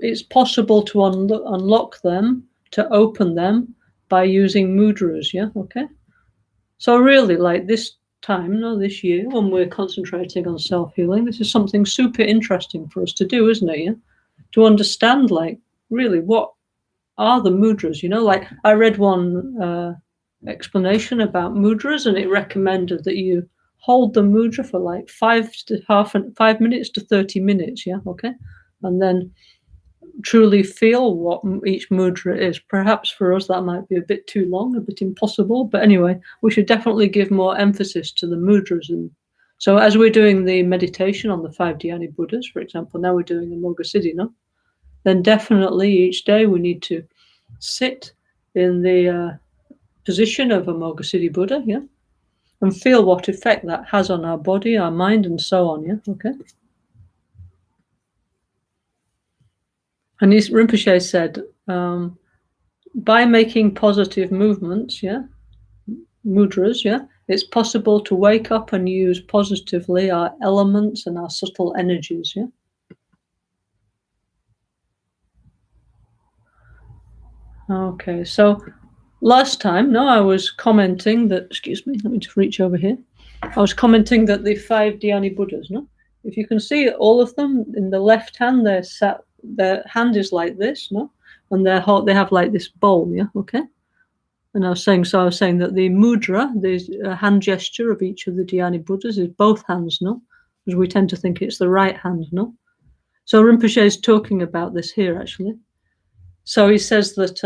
it's possible to unlock them, to open them by using mudras, yeah, okay. So really, like this year, when we're concentrating on self-healing, this is something super interesting for us to do, isn't it? Yeah? To understand, like, really, what are the mudras? Like I read one explanation about mudras, and it recommended that you hold the mudra for like 5 minutes to 30 minutes, yeah, okay, and then truly feel what each mudra is. Perhaps for us that might be a bit too long, a bit impossible, but anyway, we should definitely give more emphasis to the mudras. And so as we're doing the meditation on the 5 Dhyani Buddhas, for example, now we're doing the Moga Siddhi, no? Then definitely each day we need to sit in the position of a Moga Siddhi Buddha, yeah, and feel what effect that has on our body, our mind, and so on, yeah, okay. And Rinpoche said, by making positive movements, yeah, mudras, yeah, it's possible to wake up and use positively our elements and our subtle energies, yeah. Okay, so last time, I was commenting that, excuse me, let me just reach over here. I was commenting that the 5 Dhyani Buddhas, if you can see all of them in the left hand, their hand is like this, and they have like this bowl, yeah, okay. And I was saying that the mudra, the hand gesture of each of the Dhyani Buddhas is both hands, because we tend to think it's the right hand, So Rinpoche is talking about this here actually. So he says that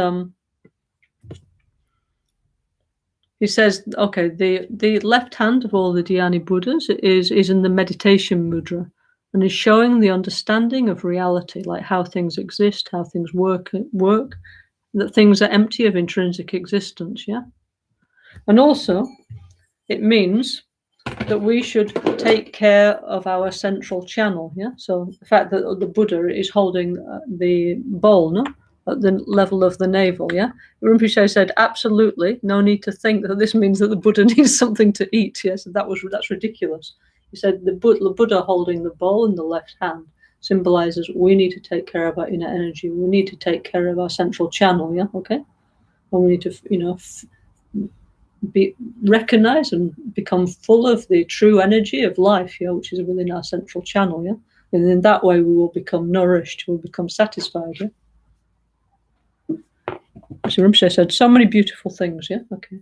okay, the left hand of all the Dhyani Buddhas is in the meditation mudra, and is showing the understanding of reality, like how things exist, how things work, that things are empty of intrinsic existence, yeah. And also, it means that we should take care of our central channel, yeah. So the fact that the Buddha is holding the bowl, at the level of the navel, yeah. Rinpoche said, absolutely, no need to think that this means that the Buddha needs something to eat. Yes, that's ridiculous. He said the Buddha holding the bowl in the left hand symbolizes we need to take care of our inner energy. We need to take care of our central channel, yeah, okay. And we need to, be recognized and become full of the true energy of life, yeah, which is within our central channel, yeah. And in that way, we will become nourished. We'll become satisfied, yeah. So Rinpoche said so many beautiful things, yeah, okay.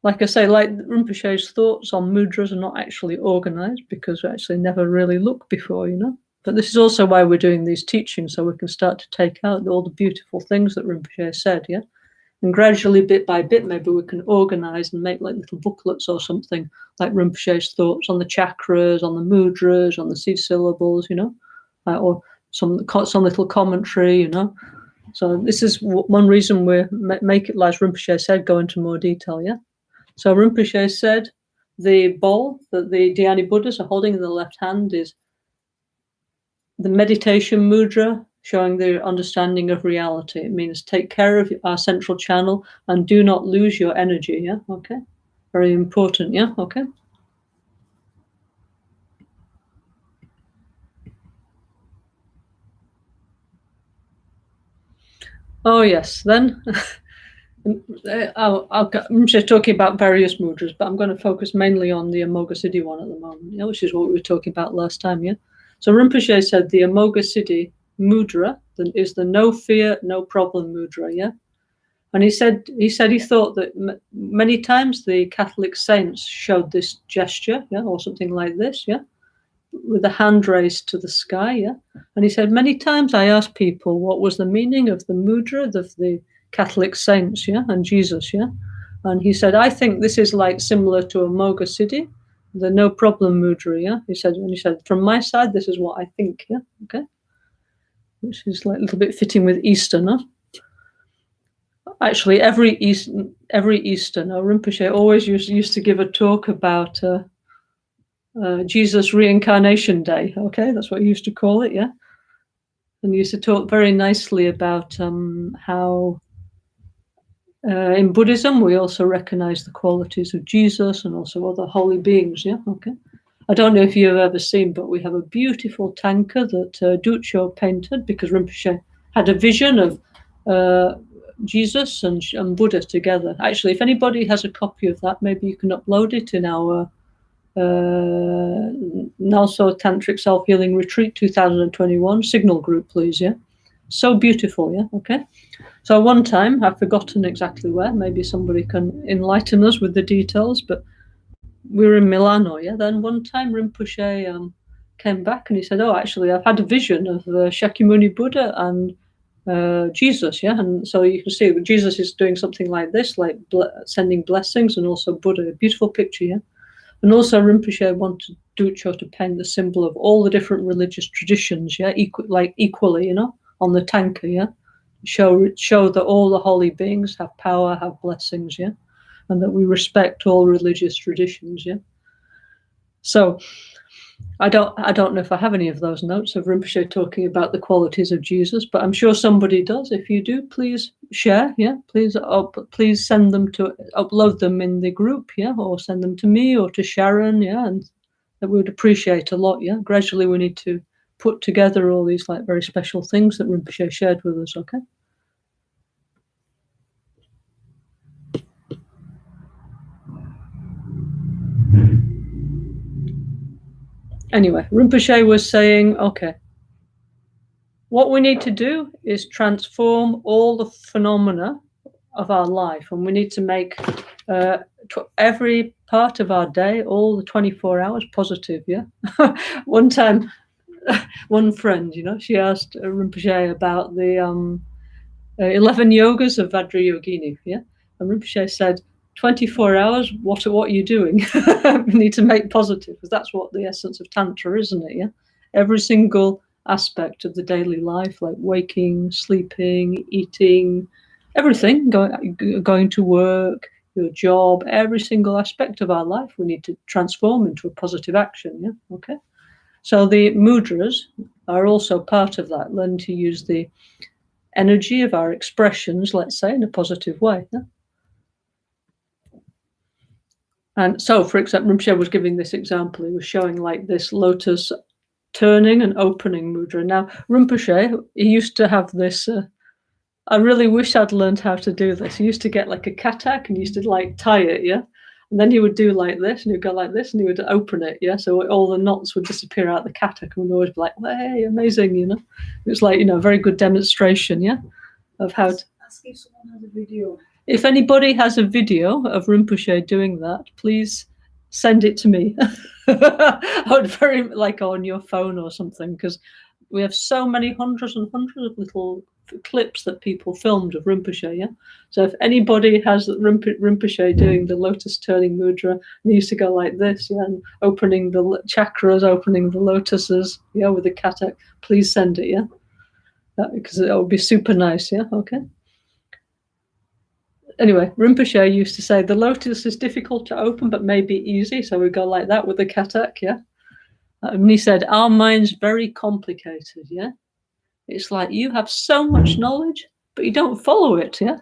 like I say, like Rinpoche's thoughts on mudras are not actually organized because we actually never really looked before, you know. But this is also why we're doing these teachings, so we can start to take out all the beautiful things that Rinpoche said, yeah. And gradually, bit by bit, maybe we can organize and make like little booklets or something, like Rinpoche's thoughts on the chakras, on the mudras, on the seed syllables, you know, or some little commentary, you know. So this is one reason we make it, like Rinpoche said, go into more detail, yeah. So Rinpoche said the bowl that the Dhyani Buddhas are holding in the left hand is the meditation mudra, showing the understanding of reality. It means take care of our central channel and do not lose your energy, yeah? Okay. Very important, yeah? Okay. Oh, yes. Then I'm just talking about various mudras, but I'm going to focus mainly on the Amoga Siddhi one at the moment, yeah, which is what we were talking about last time, yeah? So Rinpoche said the Amoga Siddhi mudra is the no fear, no problem mudra, yeah? And he said he thought that many times the Catholic saints showed this gesture, yeah, or something like this, yeah, with a hand raised to the sky, yeah. And he said many times I asked people what was the meaning of the mudra of the Catholic saints, yeah, and Jesus, yeah. And he said, I think this is like similar to Amoga Siddhi, the no problem mudra, yeah. He said, from my side, this is what I think, yeah, okay. Which is like a little bit fitting with Easter, no? Actually, every Easter, Rinpoche always used to give a talk about Jesus Reincarnation Day. Okay, that's what he used to call it, yeah. And he used to talk very nicely about how in Buddhism we also recognize the qualities of Jesus and also other holy beings, yeah. Okay. I don't know if you've ever seen, but we have a beautiful tanka that Ducho painted because Rinpoche had a vision of Jesus and Buddha together. Actually, if anybody has a copy of that, maybe you can upload it in our NgalSo Tantric Self-Healing Retreat 2021 signal group, please, yeah. So beautiful, yeah, okay. So one time, I've forgotten exactly where, maybe somebody can enlighten us with the details, but we were in Milano, yeah. Then one time Rinpoche came back and he said, oh, actually, I've had a vision of Shakyamuni Buddha and Jesus, yeah. And so you can see Jesus is doing something like this, like sending blessings, and also Buddha, a beautiful picture, yeah. And also Rinpoche wanted Ducho to paint the symbol of all the different religious traditions, yeah, equally, you know, on the tanka, yeah. Show that all the holy beings have power, have blessings, yeah, and that we respect all religious traditions, yeah. So I don't know if I have any of those notes of Rinpoche talking about the qualities of Jesus, but I'm sure somebody does. If you do, please share, yeah. Please send them to upload them in the group, yeah, or send them to me or to Sharon, yeah, and that we would appreciate a lot, yeah. Gradually, we need to put together all these like very special things that Rinpoche shared with us, okay. Anyway, Rinpoche was saying, okay, what we need to do is transform all the phenomena of our life, and we need to make every part of our day, all the 24 hours, positive, yeah. One time, one friend, you know, she asked Rinpoche about the 11 yogas of Vajrayogini, yeah. And Rinpoche said, 24 hours, what are you doing? We need to make positive, because that's what the essence of Tantra, isn't it? Yeah. Every single aspect of the daily life, like waking, sleeping, eating, everything, going to work, your job, every single aspect of our life, we need to transform into a positive action. Yeah. Okay. So the mudras are also part of that. Learn to use the energy of our expressions, let's say, in a positive way. Yeah? And so, for example, Rinpoche was giving this example. He was showing like this lotus turning and opening mudra. Now, Rinpoche, he used to have this, I really wish I'd learned how to do this. He used to get like a katak and he used to like tie it, yeah? And then he would do like this and he'd go like this and he would open it, yeah? So all the knots would disappear out the katak and we'd always be like, hey, amazing, you know? It was like, you know, a very good demonstration, yeah? Of how to... Ask if someone has a video. If anybody has a video of Rinpoche doing that, please send it to me. I would very like on your phone or something, because we have so many hundreds and hundreds of little clips that people filmed of Rinpoche. Yeah. So if anybody has Rinpoche doing the lotus turning mudra, and he used to go like this, yeah, and opening the chakras, opening the lotuses, yeah, with the katak, please send it, yeah, because it would be super nice, yeah, okay. Anyway, Rinpoche used to say the lotus is difficult to open, but maybe easy. So we go like that with the katak, yeah. And he said, our mind's very complicated, yeah. It's like you have so much knowledge, but you don't follow it, yeah,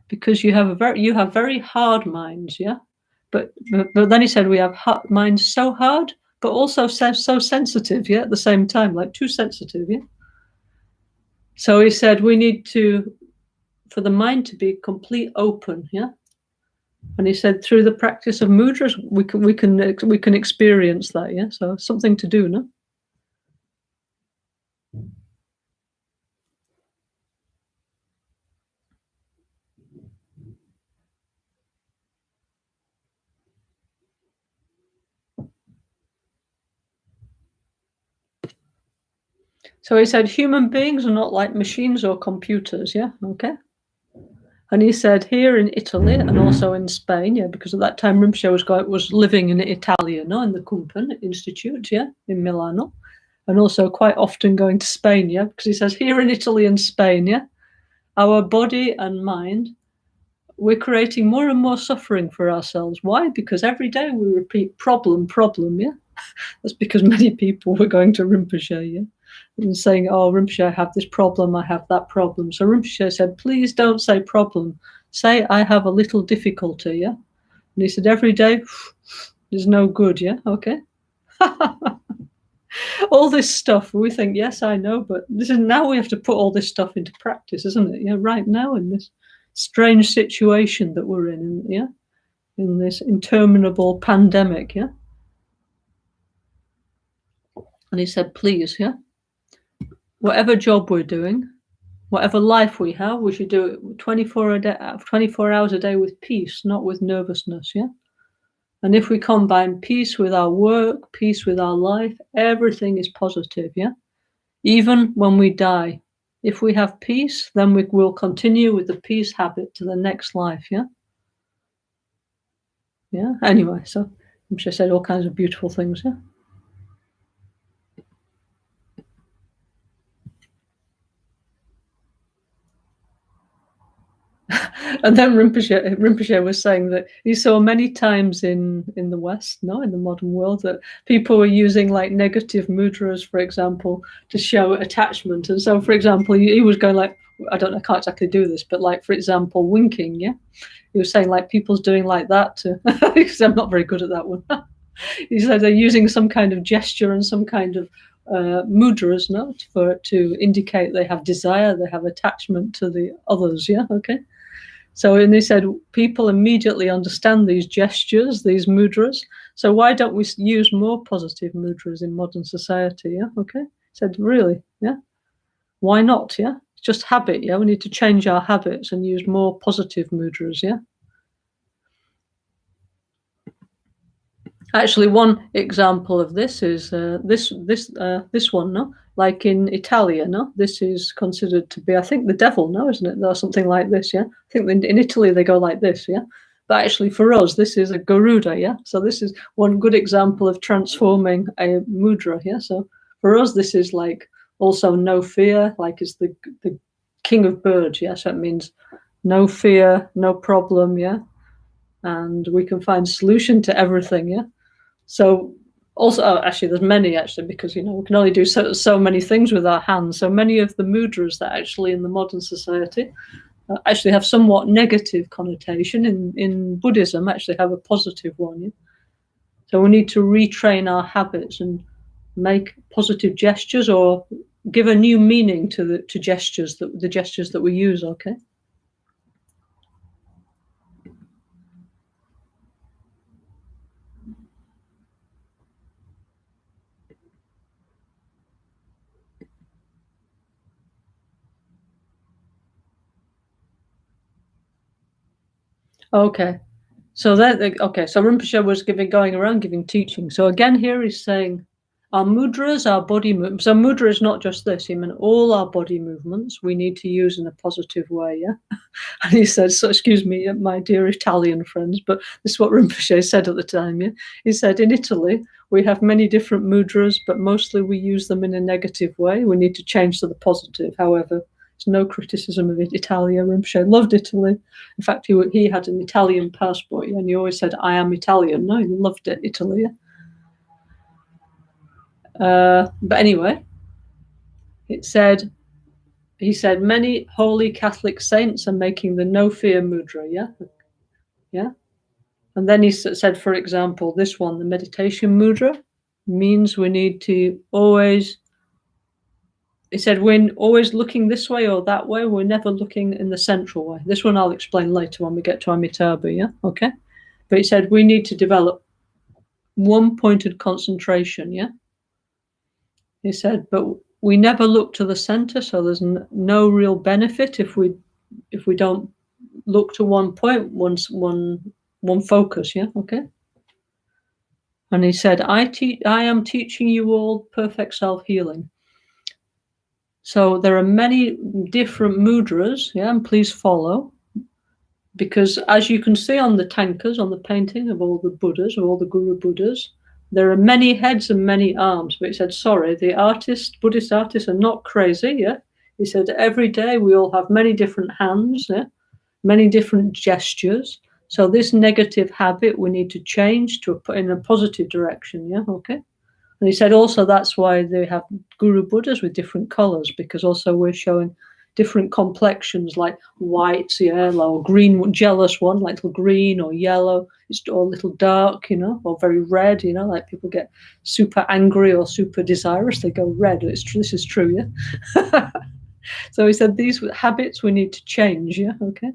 because you have very hard minds, yeah. But then he said we have minds so hard, but also so sensitive, yeah, at the same time, like too sensitive, yeah. So he said we need to, for the mind to be complete open, yeah. And he said through the practice of mudras, we can experience that, yeah. So something to do, no? So he said human beings are not like machines or computers, yeah, okay. And he said here in Italy and also in Spain, yeah, because at that time Rinpoche was living in Italia, no, in the Kumpan Institute, yeah, in Milano, and also quite often going to Spain, yeah, because he says here in Italy and Spain, yeah, our body and mind, we're creating more and more suffering for ourselves. Why? Because every day we repeat problem, yeah. That's because many people were going to Rinpoche, yeah, and saying, oh, Rinpoche, I have this problem, I have that problem. So Rinpoche said, please don't say problem. Say, I have a little difficulty, yeah? And he said, every day is no good, yeah? Okay. All this stuff, we think, yes, I know, but this is now we have to put all this stuff into practice, isn't it? Yeah, right now in this strange situation that we're in, yeah? In this interminable pandemic, yeah? And he said, please, yeah? Whatever job we're doing, whatever life we have, we should do it 24 hours a day with peace, not with nervousness, yeah? And if we combine peace with our work, peace with our life, everything is positive, yeah? Even when we die. If we have peace, then we will continue with the peace habit to the next life, yeah? Yeah, anyway, so she said all kinds of beautiful things, yeah? And then Rinpoche was saying that he saw many times in the West, no, in the modern world, that people were using like negative mudras, for example, to show attachment. And so, for example, he was going like, I can't exactly do this, but like, for example, winking, yeah? He was saying like people's doing like that because I'm not very good at that one. He said they're using some kind of gesture and some kind of mudras, no, to indicate they have desire, they have attachment to the others, yeah, okay? So, and they said people immediately understand these gestures, these mudras. So why don't we use more positive mudras in modern society? Yeah, okay. Said really, yeah. Why not? Yeah, it's just habit. Yeah, we need to change our habits and use more positive mudras. Yeah. Actually, one example of this is this one. No, like in Italia. No, this is considered to be, I think, the devil. No, isn't it? Or something like this. Yeah, I think in Italy they go like this. Yeah, but actually for us this is a Garuda. Yeah, so this is one good example of transforming a mudra. Yeah, so for us this is like also no fear. Like it's the king of birds. Yeah, so it means no fear, no problem. Yeah, and we can find solution to everything. Yeah. So also, actually, there's many actually, because, you know, we can only do so many things with our hands. So many of the mudras that actually in the modern society actually have somewhat negative connotation in Buddhism actually have a positive one. Yeah? So we need to retrain our habits and make positive gestures or give a new meaning to the gestures that we use. Okay. Okay. So that so Rinpoche was going around giving teaching. So again, here he's saying our mudras, our body movements. So mudra is not just this. He meant all our body movements we need to use in a positive way. Yeah. And he said, so excuse me, my dear Italian friends, but this is what Rinpoche said at the time. Yeah. He said, in Italy, we have many different mudras, but mostly we use them in a negative way. We need to change to the positive. However, there's no criticism of Italia. Rinpoche loved Italy. In fact, he had an Italian passport, and he always said, I am Italian. No, he loved it, Italy. But anyway, he said, many holy Catholic saints are making the no fear mudra. Yeah. And then he said, for example, this one, the meditation mudra, means we need to always, he said, we're always looking this way or that way. We're never looking in the central way. This one I'll explain later when we get to Amitabha, yeah? Okay? But he said we need to develop one-pointed concentration, yeah? He said, but we never look to the center, so there's no real benefit if we don't look to one point, one focus, yeah? Okay? And he said, I am teaching you all perfect self-healing. So there are many different mudras, yeah, and please follow. Because as you can see on the tankas, on the painting of all the Buddhas, of all the Guru Buddhas, there are many heads and many arms. But he said, sorry, the Buddhist artists are not crazy, yeah? He said, every day we all have many different hands, yeah? Many different gestures. So this negative habit we need to change to put in a positive direction, yeah, okay? And he said also that's why they have Guru Buddhas with different colors, because also we're showing different complexions like white, yellow, or green, jealous one, like little green or yellow, or little dark, or very red, like people get super angry or super desirous, they go red. This is true, yeah? So he said these habits we need to change, yeah, okay?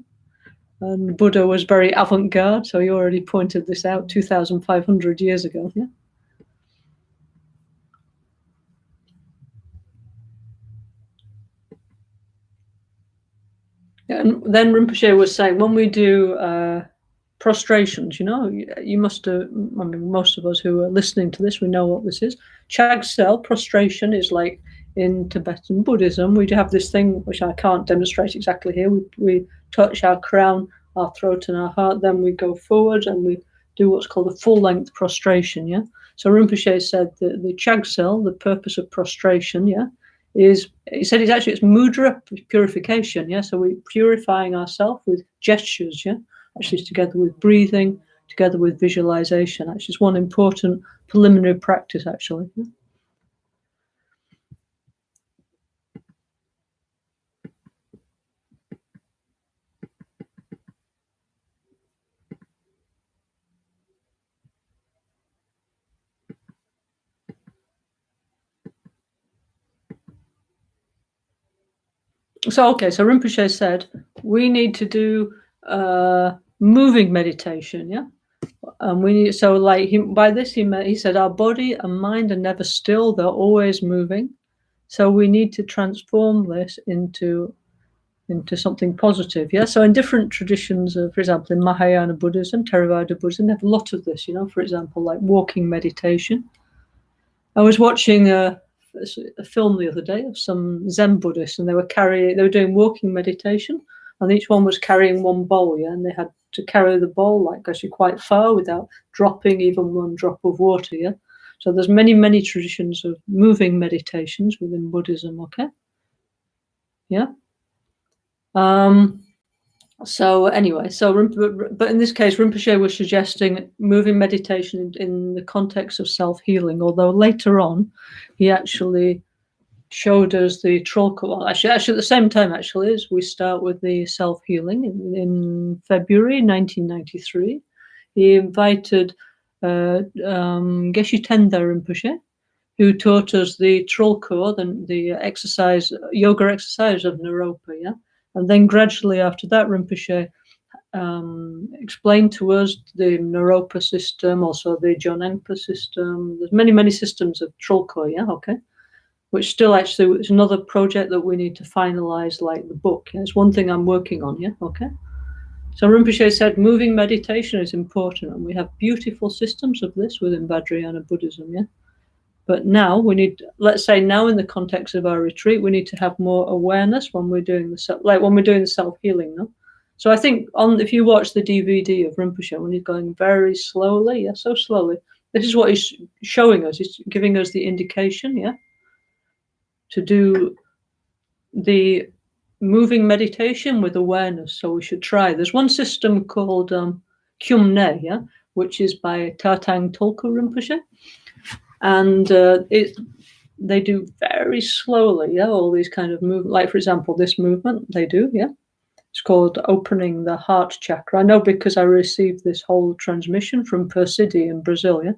And Buddha was very avant-garde, so he already pointed this out 2,500 years ago, yeah? And then Rinpoche was saying, when we do prostrations, you must have, most of us who are listening to this, we know what this is. Chagsel prostration is like in Tibetan Buddhism, we have this thing, which I can't demonstrate exactly here. We touch our crown, our throat and our heart, then we go forward and we do what's called a full-length prostration, yeah? So Rinpoche said that the Chagsel, the purpose of prostration, yeah, he said it's mudra purification, yeah? So we're purifying ourselves with gestures, yeah? Actually, together with breathing, together with visualization. Actually, it's one important preliminary practice, actually. Yeah? So Rinpoche said we need to do moving meditation, yeah. By this he said our body and mind are never still; they're always moving. So we need to transform this into something positive, yeah. So in different traditions, for example, in Mahayana Buddhism, Theravada Buddhism, they have a lot of this, For example, like walking meditation. I was watching a film the other day of some Zen Buddhists, and they were doing walking meditation, and each one was carrying one bowl, yeah, and they had to carry the bowl actually quite far without dropping even one drop of water, yeah. So there's many traditions of moving meditations within Buddhism, okay, yeah. So anyway, but in this case, Rinpoche was suggesting moving meditation in the context of self-healing, although later on, he actually showed us the Trolka. Well, actually at the same time, as we start with the self-healing in February 1993, he invited Geshe Tenda Rinpoche, who taught us the Trolka, the yoga exercise of Naropa, yeah? And then gradually after that, Rinpoche explained to us the Naropa system, also the Jonangpa system. There's many systems of Trolka, yeah, okay? Which still actually is another project that we need to finalize, like the book. Yeah? It's one thing I'm working on, yeah, okay? So Rinpoche said moving meditation is important, and we have beautiful systems of this within Vajrayana Buddhism, yeah? But now we need, let's say now in the context of our retreat, we need to have more awareness when we're doing the self-healing, no? So I think if you watch the DVD of Rinpoche, when he's going very slowly, yeah, so slowly, this is what he's showing us. He's giving us the indication, yeah, to do the moving meditation with awareness. So we should try. There's one system called Kyumne, yeah, which is by Tatang Tulku Rinpoche. And they do very slowly, yeah, all these kind of movements. Like, for example, this movement they do, yeah. It's called opening the heart chakra. I know because I received this whole transmission from Persidi in Brazil, yeah.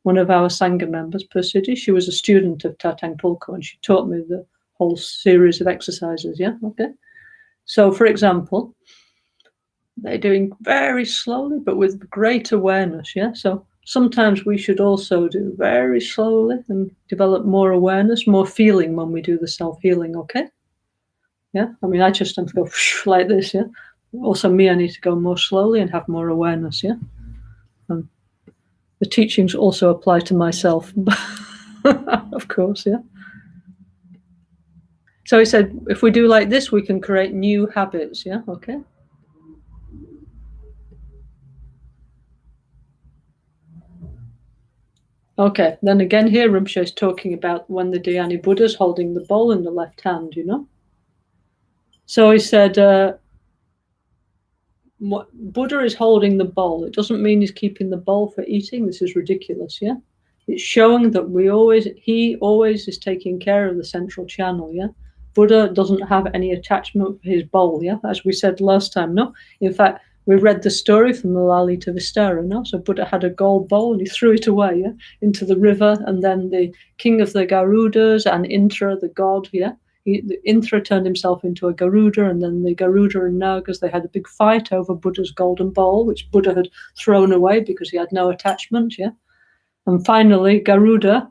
One of our Sangha members, Persidi, she was a student of Tatang Tulku, and she taught me the whole series of exercises, yeah, okay. So, for example, they're doing very slowly, but with great awareness, yeah. So sometimes we should also do very slowly and develop more awareness, more feeling when we do the self-healing, okay? Yeah, I mean, I just don't go like this, yeah? Also, I need to go more slowly and have more awareness, yeah? The teachings also apply to myself, of course, yeah? So he said, if we do like this, we can create new habits, yeah, okay? Okay, then again here, Rinpoche is talking about when the Dhyani Buddha is holding the bowl in the left hand, you know? So he said, Buddha is holding the bowl. It doesn't mean he's keeping the bowl for eating. This is ridiculous, yeah? It's showing that he always is taking care of the central channel, yeah? Buddha doesn't have any attachment for his bowl, yeah? As we said last time, no? In fact, we read the story from the Lalita Vistara, no? So Buddha had a gold bowl and he threw it away, yeah? Into the river, and then the king of the Garudas and Intra, the god, yeah? Intra turned himself into a Garuda, and then the Garuda and Nagas, they had a big fight over Buddha's golden bowl, which Buddha had thrown away because he had no attachment, yeah? And finally, Garuda,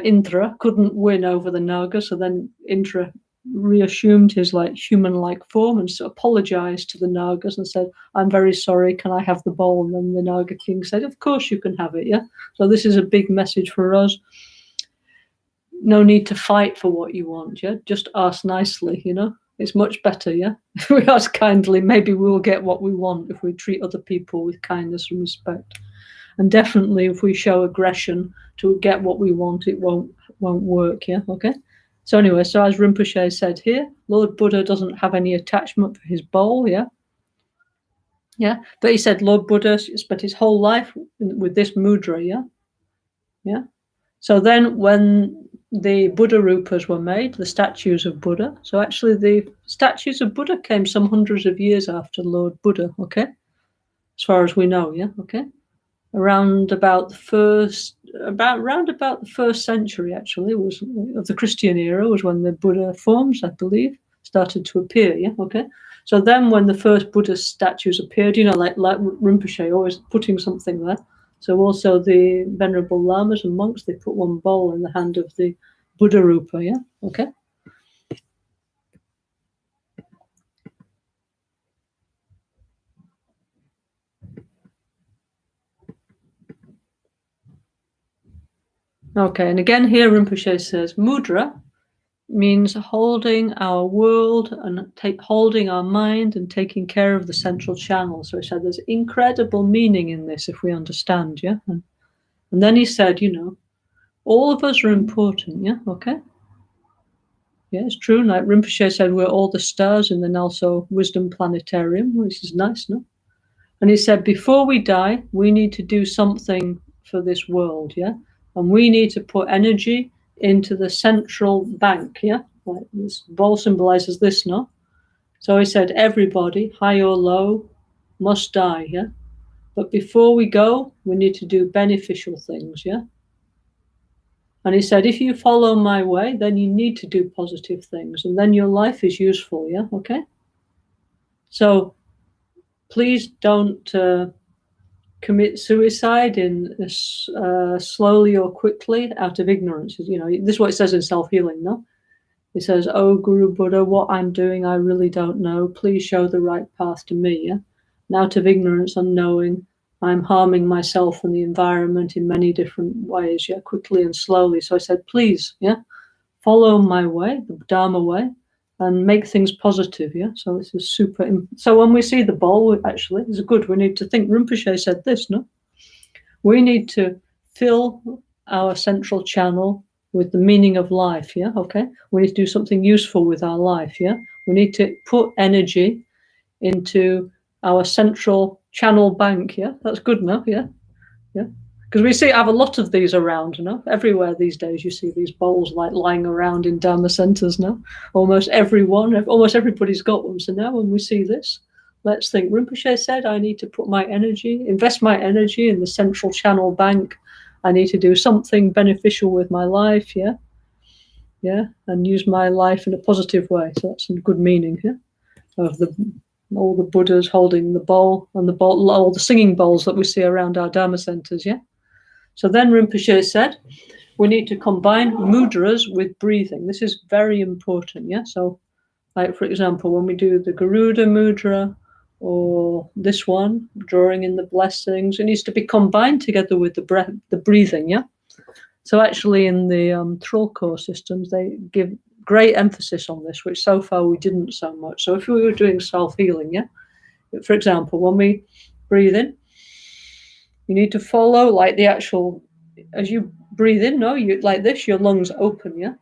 Indra, couldn't win over the Naga, so then Indra reassumed his human-like form and apologized to the Nagas and said, I'm very sorry, can I have the bowl? And then the Naga king said, of course you can have it, yeah? So this is a big message for us. No need to fight for what you want, yeah? Just ask nicely, you know? It's much better, yeah? If we ask kindly, maybe we will get what we want if we treat other people with kindness and respect. And definitely if we show aggression to get what we want, it won't work, yeah? Okay? So anyway, so as Rinpoche said here, Lord Buddha doesn't have any attachment for his bowl, yeah? Yeah? But he said Lord Buddha spent his whole life with this mudra, yeah? Yeah? So then when the Buddha Rupas were made, the statues of Buddha, so actually the statues of Buddha came some hundreds of years after Lord Buddha, okay? As far as we know, yeah, okay? Around about the first century, actually, was of the Christian era, was when the Buddha forms, I believe, started to appear, yeah, okay? So then when the first Buddha statues appeared, you know, like Rinpoche, always putting something there. So also the venerable lamas and monks, they put one bowl in the hand of the Buddha Rupa, yeah, okay? Okay, and again here Rinpoche says, mudra means holding our world and holding our mind and taking care of the central channel. So he said there's incredible meaning in this if we understand, yeah? And then he said, you know, all of us are important, yeah, okay? Yeah, it's true. Like Rinpoche said, we're all the stars in the NgalSo Wisdom Planetarium, which is nice, no? And he said, before we die, we need to do something for this world, yeah? And we need to put energy into the central bank, yeah? Like this ball symbolizes this, no? So he said, everybody, high or low, must die, yeah? But before we go, we need to do beneficial things, yeah? And he said, if you follow my way, then you need to do positive things, and then your life is useful, yeah? Okay? So please don't commit suicide in slowly or quickly out of ignorance. You know, this is what it says in self-healing, no? It says, oh, Guru Buddha, what I'm doing, I really don't know. Please show the right path to me, yeah? and out of ignorance, unknowing, I'm harming myself and the environment in many different ways, yeah, quickly and slowly. So I said, please, yeah, follow my way, the Dharma way, and make things positive, yeah. So this is super. So when we see the bowl, actually, it's good. We need to think. Rinpoche said this, no? We need to fill our central channel with the meaning of life, yeah, okay? We need to do something useful with our life, yeah? We need to put energy into our central channel bank, yeah? That's good enough, yeah? Yeah. Because we see, have a lot of these around, you know? Everywhere these days you see these bowls like lying around in Dharma centers now. Almost everybody's got one. So now when we see this, let's think. Rinpoche said, I need to put my energy, invest my energy in the central channel bank. I need to do something beneficial with my life, yeah? Yeah, and use my life in a positive way. So that's some good meaning, yeah? Of all the Buddhas holding the bowl, and all the singing bowls that we see around our Dharma centers, yeah? So then Rinpoche said, we need to combine mudras with breathing. This is very important, yeah? So, like, for example, when we do the Garuda mudra or this one, drawing in the blessings, it needs to be combined together with the breathing, yeah? So actually in the Troll core systems, they give great emphasis on this, which so far we didn't so much. So if we were doing self-healing, yeah? For example, when we breathe in, you need to follow like the actual, as you breathe in, no, you like this, your lungs open, yeah?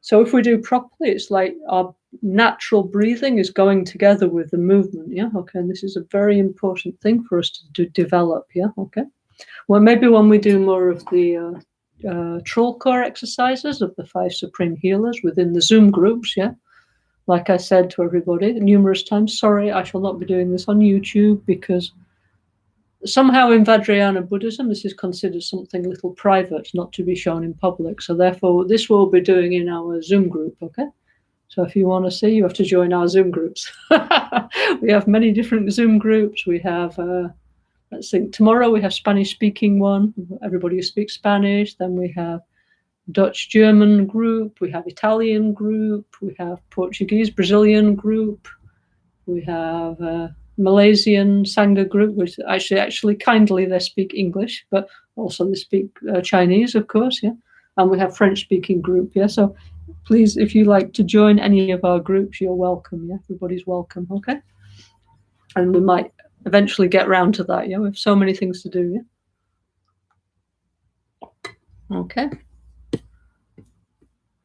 So if we do properly, it's like our natural breathing is going together with the movement, yeah? Okay, and this is a very important thing for us to develop, yeah? Okay. Well, maybe when we do more of the Troll core exercises of the 5 supreme healers within the Zoom groups, yeah? Like I said to everybody numerous times, sorry, I shall not be doing this on YouTube because somehow in Vajrayana Buddhism, this is considered something a little private, not to be shown in public. So therefore, this we'll be doing in our Zoom group, okay? So if you want to see, you have to join our Zoom groups. We have many different Zoom groups. We have, let's think, tomorrow we have Spanish-speaking one, everybody who speaks Spanish. Then we have Dutch-German group. We have Italian group. We have Portuguese, Brazilian group. We have Malaysian Sangha group, which actually kindly they speak English, but also they speak Chinese, of course, yeah. And we have French-speaking group, yeah. So please, if you like to join any of our groups, you're welcome, yeah. Everybody's welcome, okay. And we might eventually get round to that, yeah. We have so many things to do, yeah. Okay.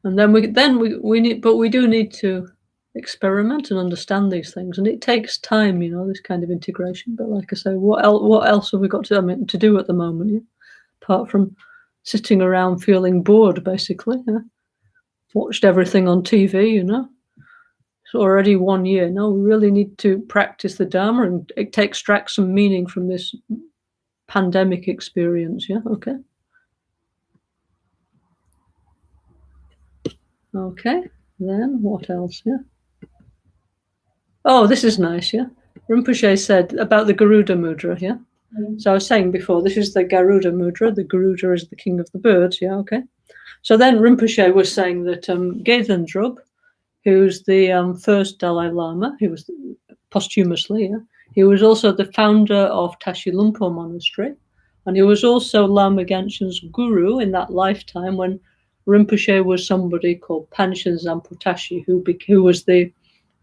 And then we need, but we do need to experiment and understand these things, and it takes time, you know, this kind of integration. But like I say, what else have we got to do at the moment, yeah? Apart from sitting around feeling bored, basically, yeah? Watched everything on TV, you know. It's already 1 year. No, we really need to practice the Dharma and extract some meaning from this pandemic experience, yeah. Okay. Okay, then what else, yeah? Oh, this is nice, yeah? Rinpoche said about the Garuda mudra, yeah? So I was saying before, this is the Garuda mudra. The Garuda is the king of the birds, yeah, okay? So then Rinpoche was saying that Gedhen Drub, who's the first Dalai Lama, he was posthumously, yeah? He was also the founder of Tashi Lumpo Monastery, and he was also Lama Genshin's guru in that lifetime when Rinpoche was somebody called Panchen Zampo Tashi, who was the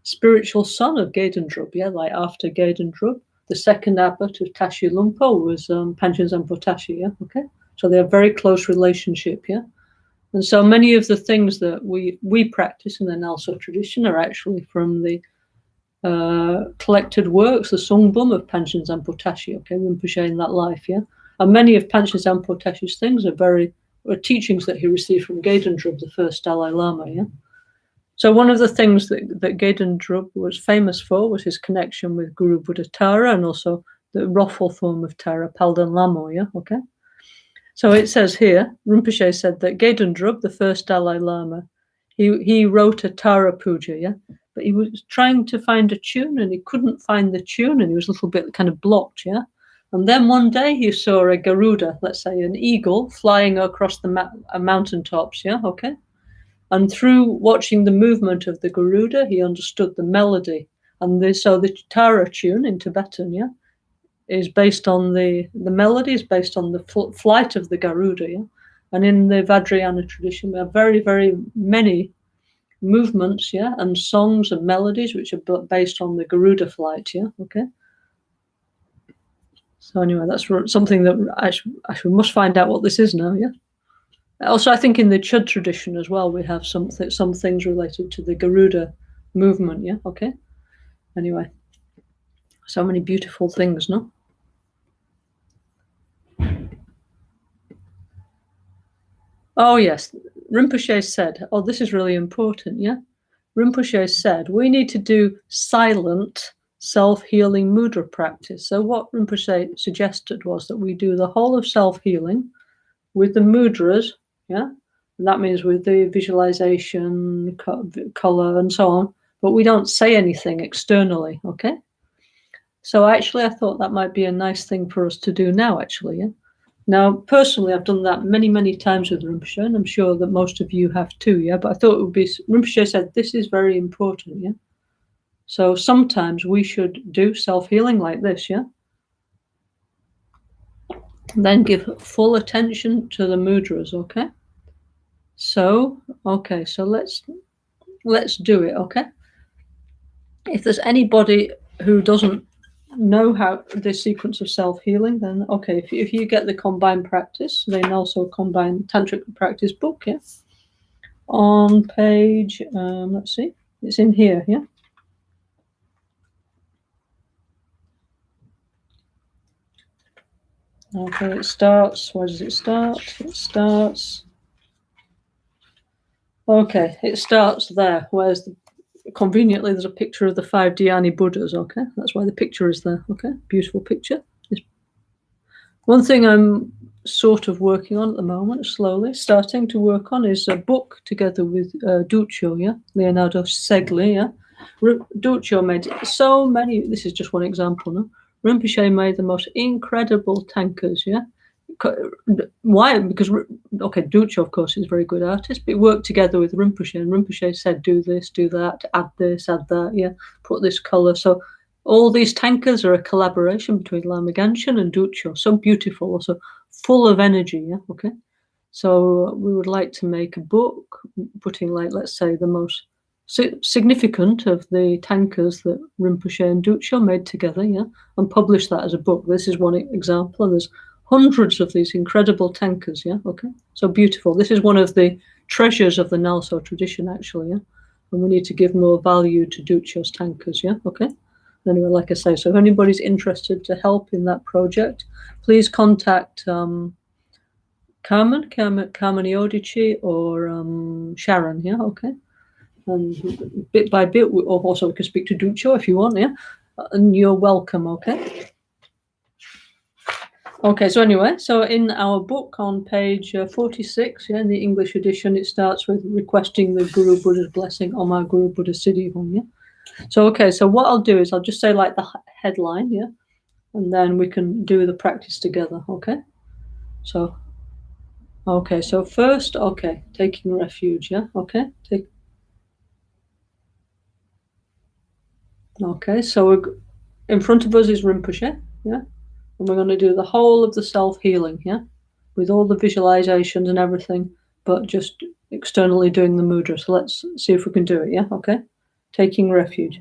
spiritual son of Gedhen Drub, yeah, like after Gedhen Drub, the second abbot of Tashi Lumpo was Panchen Zampo Tashi, yeah, okay? So they have very close relationship, yeah? And so many of the things that we practice in the NgalSo tradition are actually from the collected works, the Songbum of Panchen Zampo Tashi, okay, Rinpoche in that life, yeah? And many of Panchen Zampo Tashi's things are teachings that he received from Gedhen Drub, the first Dalai Lama, yeah? So one of the things that Gedhen Drub was famous for was his connection with Guru Buddha Tara and also the Rothel form of Tara, Palden Lamo, yeah, okay? So it says here, Rinpoche said that Gedhen Drub, the first Dalai Lama, he wrote a Tara puja, yeah? But he was trying to find a tune and he couldn't find the tune and he was a little bit kind of blocked, yeah? And then one day he saw a Garuda, let's say an eagle, flying across the mountaintops, yeah, okay? And through watching the movement of the Garuda, he understood the melody And so the Tara tune in Tibetan, yeah, is based on the melody is based on the flight of the Garuda, yeah? And in the Vajrayana tradition, we have very, very many movements, yeah, and songs and melodies which are based on the Garuda flight, yeah, okay. So anyway, that's something that I must find out what this is now, yeah. Also, I think in the Chud tradition as well, we have some things related to the Garuda movement, yeah, okay. Anyway, so many beautiful things, no? Oh, yes. Rinpoche said, oh, this is really important, yeah? Rinpoche said, we need to do silent self-healing mudra practice. So what Rinpoche suggested was that we do the whole of self-healing with the mudras, yeah? And that means with the visualization, color, and so on, but we don't say anything externally, okay? So actually, I thought that might be a nice thing for us to do now, actually, yeah? Now, personally, I've done that many, many times with Rinpoche, and I'm sure that most of you have too, yeah? But I thought it would be, Rinpoche said, this is very important, yeah? So sometimes we should do self-healing like this, yeah? And then give full attention to the mudras, okay? So, okay, so let's do it, okay? If there's anybody who doesn't know how this sequence of self-healing, then okay, if you get the combined practice, then also combined tantric practice book, yeah, on page let's see, it's in here, yeah. Okay, it starts, where does it start? It starts, okay, it starts there, where's conveniently there's a picture of the 5 Dhyani Buddhas, okay, that's why the picture is there, okay, beautiful picture. One thing I'm sort of working on at the moment, slowly starting to work on, is a book together with Duccio, yeah, Leonardo Segli, yeah. Duccio made so many. This is just one example. No, Rinpoche made the most incredible tankers, yeah. Why? Because okay, Duccio of course is a very good artist, but he worked together with Rinpoche, and Rinpoche said, "Do this, do that, add this, add that, yeah, put this color." So all these tankers are a collaboration between Lama Ganchen and Duccio. So beautiful, also full of energy, yeah, okay? So we would like to make a book, putting, like, let's say, the most significant of the tankers that Rinpoche and Duccio made together, yeah, and publish that as a book. This is one example, and there's hundreds of these incredible tankers, yeah, okay? So beautiful. This is one of the treasures of the NgalSo tradition, actually, yeah? And we need to give more value to Duccio's tankers, yeah, okay? Anyway, like I say, so if anybody's interested to help in that project, please contact Carmen Iodici, or Sharon, yeah, okay? And bit by bit, or also we can speak to Duccio if you want, yeah? And you're welcome, okay? Okay, so anyway, so in our book on page 46, yeah, in the English edition, it starts with requesting the Guru Buddha's blessing on my Guru Buddha Siddhi Home, yeah? So, okay, so what I'll do is I'll just say like the headline, yeah? And then we can do the practice together, okay? So, okay, so first, okay, taking refuge, yeah? Okay, okay, so in front of us is Rinpoche, yeah? And we're going to do the whole of the self-healing, yeah? With all the visualizations and everything, but just externally doing the mudra. So let's see if we can do it, yeah? Okay, taking refuge.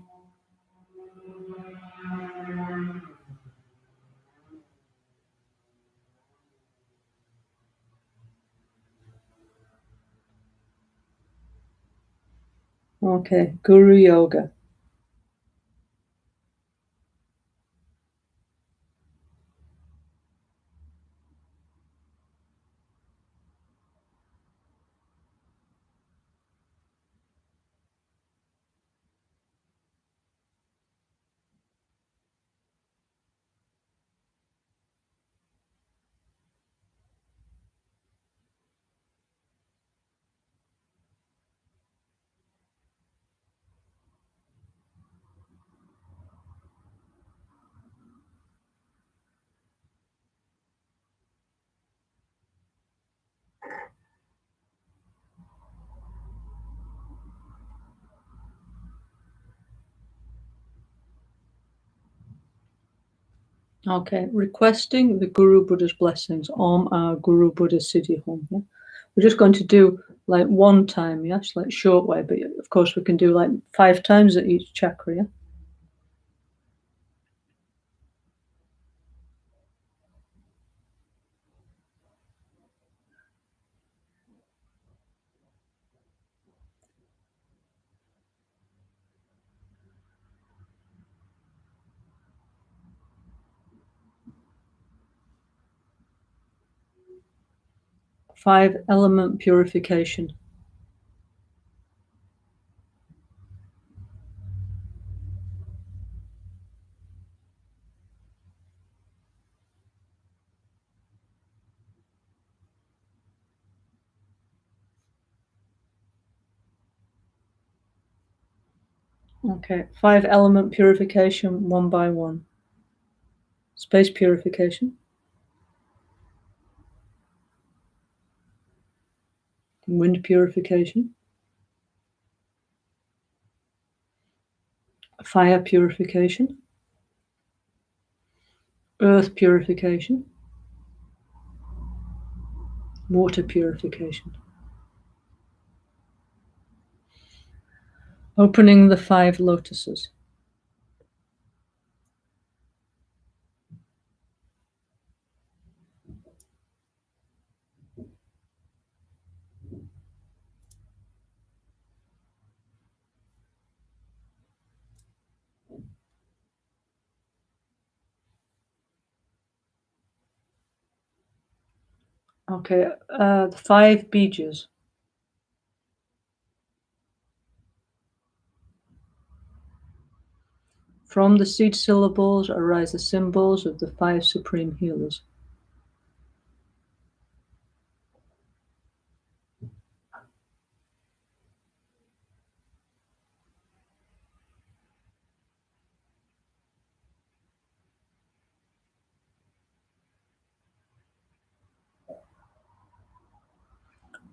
Okay, Guru Yoga. Okay, requesting the Guru Buddha's blessings on our Guru Buddha Siddhi Home. Yeah? We're just going to do like one time, yes, like short way, but of course we can do like 5 times at each chakra. Yeah? 5 element purification. Okay, 5 element purification one by one. Space purification, wind purification, fire purification, earth purification, water purification. Opening the 5 lotuses. Okay, the 5 bijas. From the seed syllables arise the symbols of the 5 supreme healers.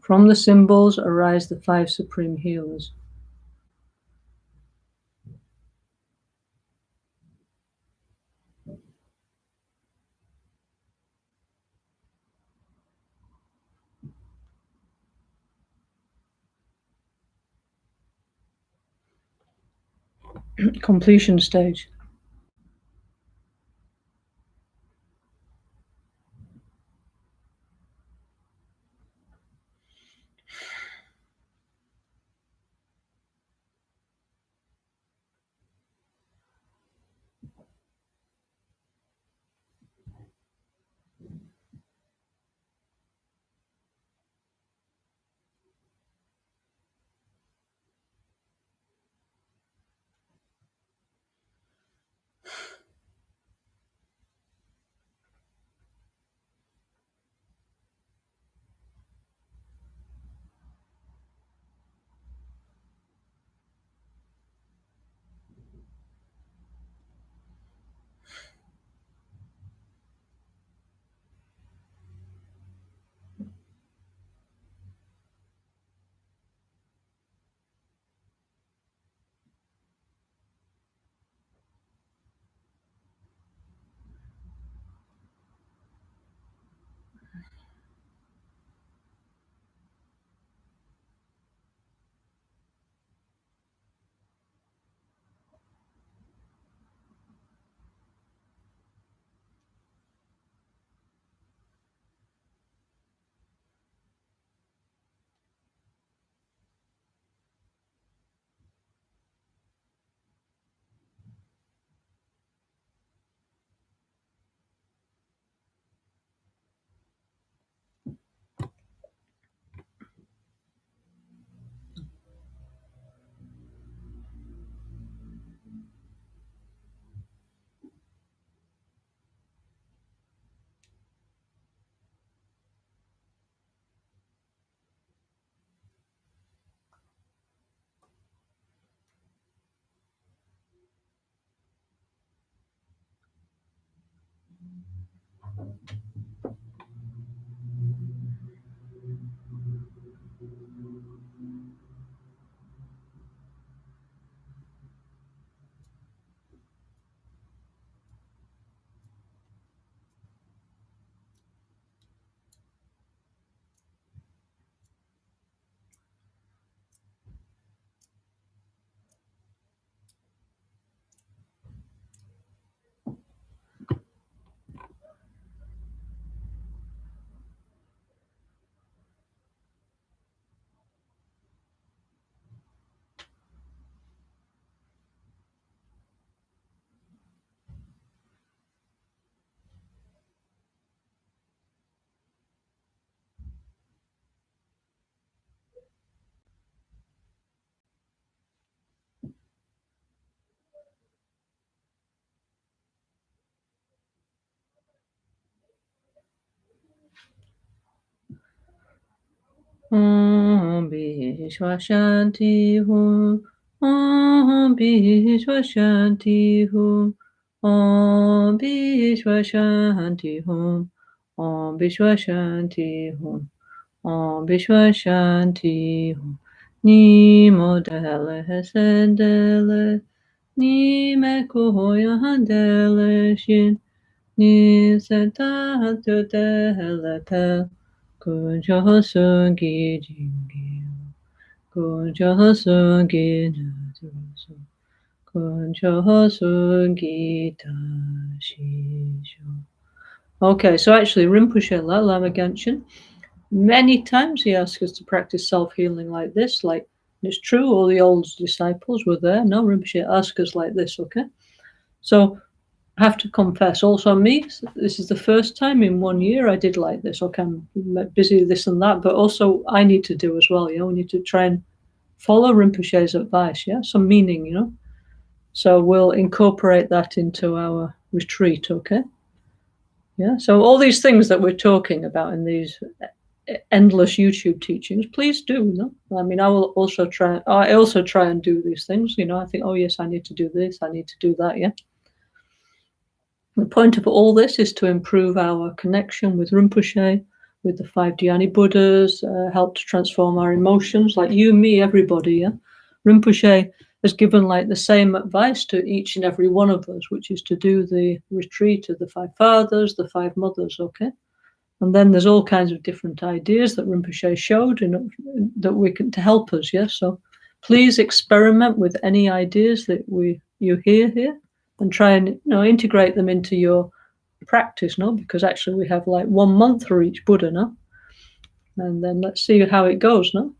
From the symbols arise the 5 supreme healers. Completion stage. Om Vishwa Shanti Hum. Om Vishwa Shanti Hum. Om Vishwa Shanti Hum. Om Vishwa Shanti Hum. Om Vishwa Shanti Hum. Ni modele hesendele. Ni me koya handele shin. Ni senta dele pe. Kunjo sungi jingi. Kunjo sungi nazuzo. Kunjo sungi tashisho. Okay, so actually Rinpoche, Lama Genshin, many times he asks us to practice self-healing like this. Like, it's true, all the old disciples were there. No, Rinpoche asked us like this, okay? So I have to confess, also me, this is the first time in 1 year I did like this. Okay, I'm busy this and that, but also I need to do as well, you know, we need to try and follow Rinpoche's advice, yeah, some meaning, you know. So we'll incorporate that into our retreat, okay? Yeah, so all these things that we're talking about in these endless YouTube teachings, please do. No, I mean, I also try and do these things. You know, I think, oh yes, I need to do this, I need to do that. Yeah. The point of all this is to improve our connection with Rinpoche, with the 5 Dhyani Buddhas, help to transform our emotions, like you, me, everybody. Yeah, Rinpoche has given like the same advice to each and every one of us, which is to do the retreat of the 5 fathers, the 5 mothers. Okay. And then there's all kinds of different ideas that Rinpoche showed that we can to help us. Yes, so please experiment with any ideas that you hear here, and try and integrate them into your practice. No, because actually we have like 1 month for each Buddha. No, and then let's see how it goes. No.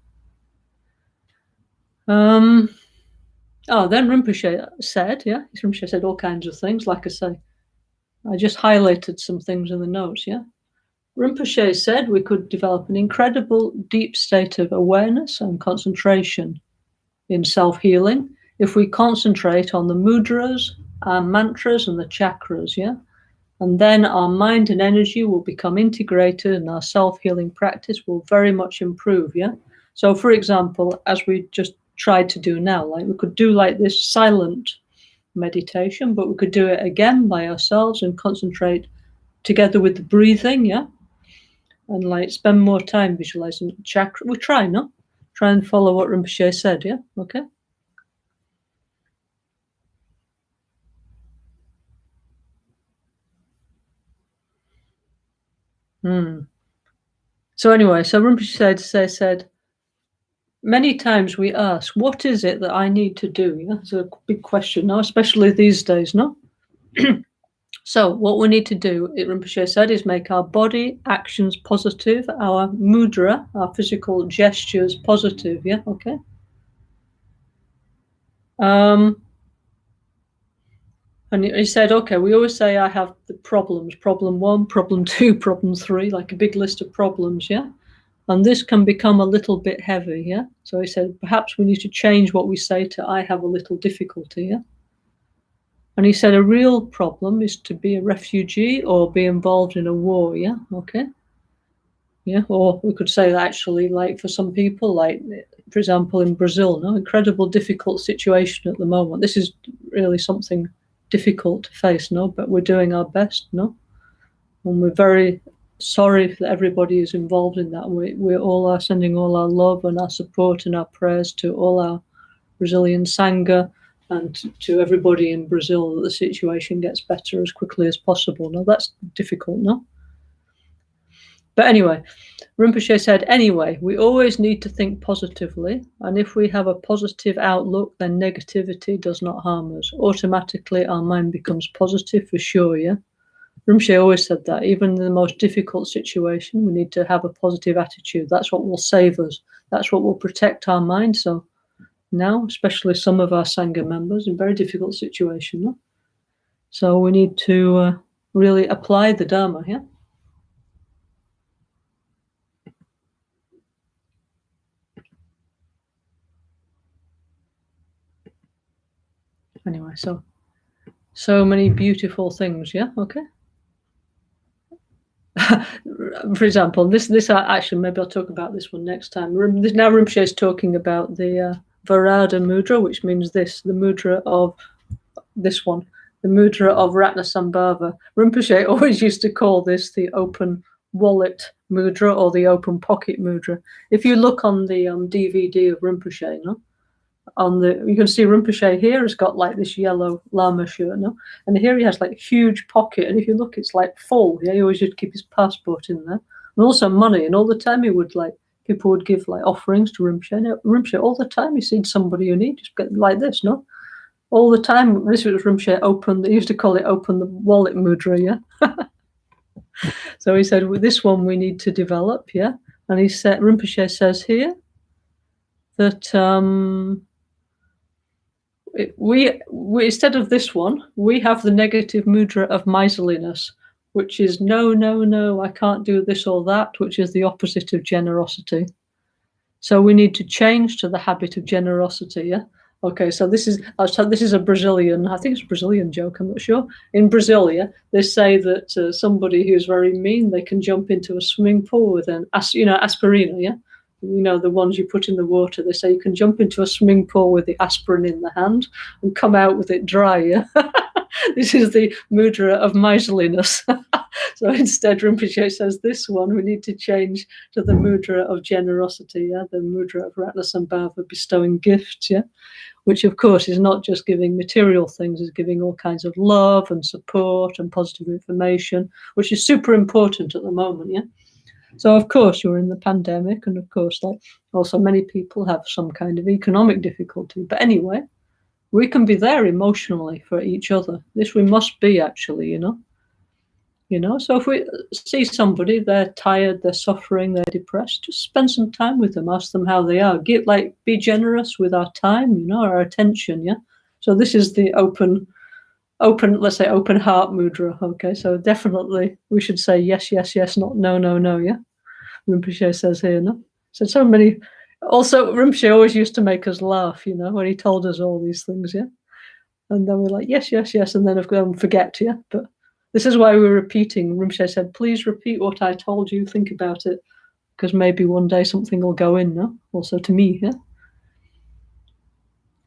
Then Rinpoche said, Rinpoche said all kinds of things. Like I say, I just highlighted some things in the notes. Yeah. Rinpoche said we could develop an incredible deep state of awareness and concentration in self-healing if we concentrate on the mudras, our mantras, and the chakras, yeah? And then our mind and energy will become integrated and our self-healing practice will very much improve, yeah? So, for example, as we just tried to do now, like we could do like this silent meditation, but we could do it again by ourselves and concentrate together with the breathing, yeah? And like spend more time visualizing chakra. We try, no? Try and follow what Rinpoche said, yeah? Okay? So anyway, so Rinpoche said, many times we ask, what is it that I need to do? Yeah? It's a big question now, especially these days, no? So what we need to do, Rinpoche said, is make our body actions positive, our mudra, our physical gestures positive, yeah? Okay? And he said, okay, we always say I have the problems, problem 1, problem 2, problem 3, like a big list of problems, yeah? And this can become a little bit heavy, yeah? So he said, perhaps we need to change what we say to I have a little difficulty, yeah? And he said, a real problem is to be a refugee or be involved in a war, yeah? Okay? Yeah, or we could say that actually, like for some people, like for example in Brazil, no, incredible difficult situation at the moment. This is really something difficult to face, no, but we're doing our best, no, and we're very sorry that everybody is involved in that. We all are sending all our love and our support and our prayers to all our Brazilian Sangha and to everybody in Brazil that the situation gets better as quickly as possible. No, that's difficult, no. But anyway, Rinpoche said, anyway, we always need to think positively. And if we have a positive outlook, then negativity does not harm us. Automatically, our mind becomes positive for sure, yeah? Rinpoche always said that. Even in the most difficult situation, we need to have a positive attitude. That's what will save us. That's what will protect our mind. So now, especially some of our Sangha members in very difficult situation, no? So we need to really apply the Dharma, yeah? Anyway, so many beautiful things, yeah? Okay. For example, this actually, maybe I'll talk about this one next time. Now Rinpoche is talking about the Varada mudra, which means the mudra of this one, the mudra of Ratnasambhava. Rinpoche always used to call this the open wallet mudra or the open pocket mudra. If you look on the DVD of Rinpoche, you can see Rinpoche here has got like this yellow Lama shirt, and here he has like a huge pocket, and if you look, it's like full. He always used to keep his passport in there, and also money. And all the time he would people would give like offerings to Rinpoche. Rinpoche all the time he seen somebody who needs, just get like this, all the time. This was Rinpoche open. They used to call it open the wallet mudra, So he said, well, this one we need to develop, And he said, Rinpoche says here that we instead of this one, we have the negative mudra of miserliness, which is no, I can't do this or that, which is the opposite of generosity. So we need to change to the habit of generosity, Okay, so this is a Brazilian, I think it's a Brazilian joke, I'm not sure. In Brazil, they say that somebody who's very mean, they can jump into a swimming pool with an aspirina, the ones you put in the water. They say you can jump into a swimming pool with the aspirin in the hand and come out with it dry, This is the mudra of miserliness. So instead, Rinpoche says this one, we need to change to the mudra of generosity, the mudra of Ratnasambhava, bestowing gifts, which of course is not just giving material things, is giving all kinds of love and support and positive information, which is super important at the moment, So of course you're in the pandemic, and of course also many people have some kind of economic difficulty. But anyway, we can be there emotionally for each other. This we must be actually, So if we see somebody, they're tired, they're suffering, they're depressed, just spend some time with them, ask them how they are. Be generous with our time, our attention, So this is the open, let's say open heart mudra, okay? So definitely we should say yes, not no, Rinpoche says here, So many, also Rinpoche always used to make us laugh, when he told us all these things, And then we're like, yes, and then forget, But this is why we're repeating. Rinpoche said, please repeat what I told you, think about it, because maybe one day something will go in, Also to me,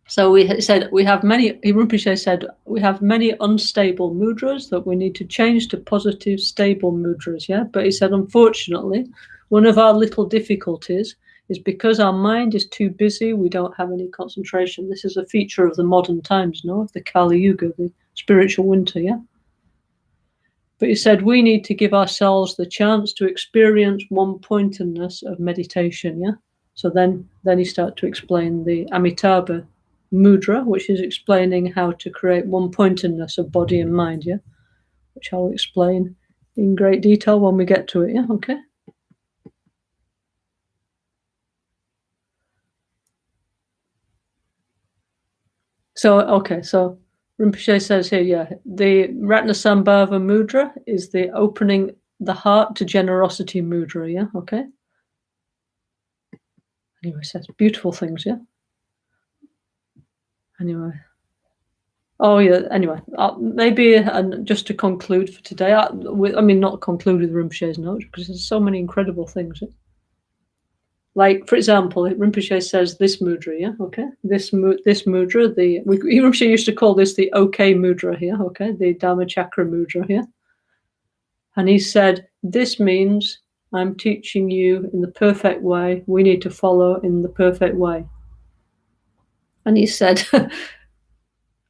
So Rinpoche said, we have many unstable mudras that we need to change to positive, stable mudras, But he said, unfortunately, one of our little difficulties is because our mind is too busy, we don't have any concentration. This is a feature of the modern times, of the Kali Yuga, the spiritual winter, But he said, we need to give ourselves the chance to experience one-pointedness of meditation, So then he started to explain the Amitabha mudra, which is explaining how to create one-pointedness of body and mind, Which I'll explain in great detail when we get to it, Okay. So Rinpoche says here, the Ratnasambhava mudra is the opening the heart to generosity mudra, Okay. Anyway, says beautiful things, Anyway. Oh, anyway, maybe just to conclude for today, not conclude with Rinpoche's notes, because there's so many incredible things. Like, for example, Rinpoche says this mudra, Okay? This mudra, Rinpoche used to call this the OK mudra here, Okay? The Dhammachakra mudra here. And he said, this means I'm teaching you in the perfect way. We need to follow in the perfect way. And he said,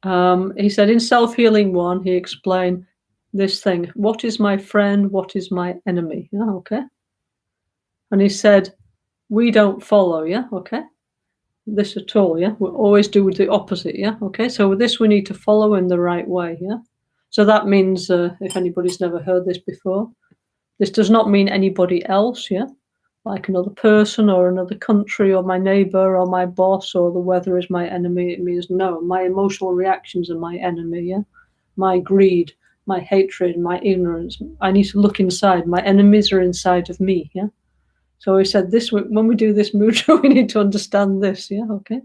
in Self-Healing 1, he explained this thing. What is my friend? What is my enemy? Okay. And he said, we don't follow, Okay, this at all, we always do the opposite, Okay, so with this we need to follow in the right way, So that means, if anybody's never heard this before, this does not mean anybody else, like another person or another country or my neighbor or my boss or the weather is my enemy. It means no, my emotional reactions are my enemy, My greed, my hatred, my ignorance. I need to look inside. My enemies are inside of me, So he said this, when we do this mudra, we need to understand this, Okay.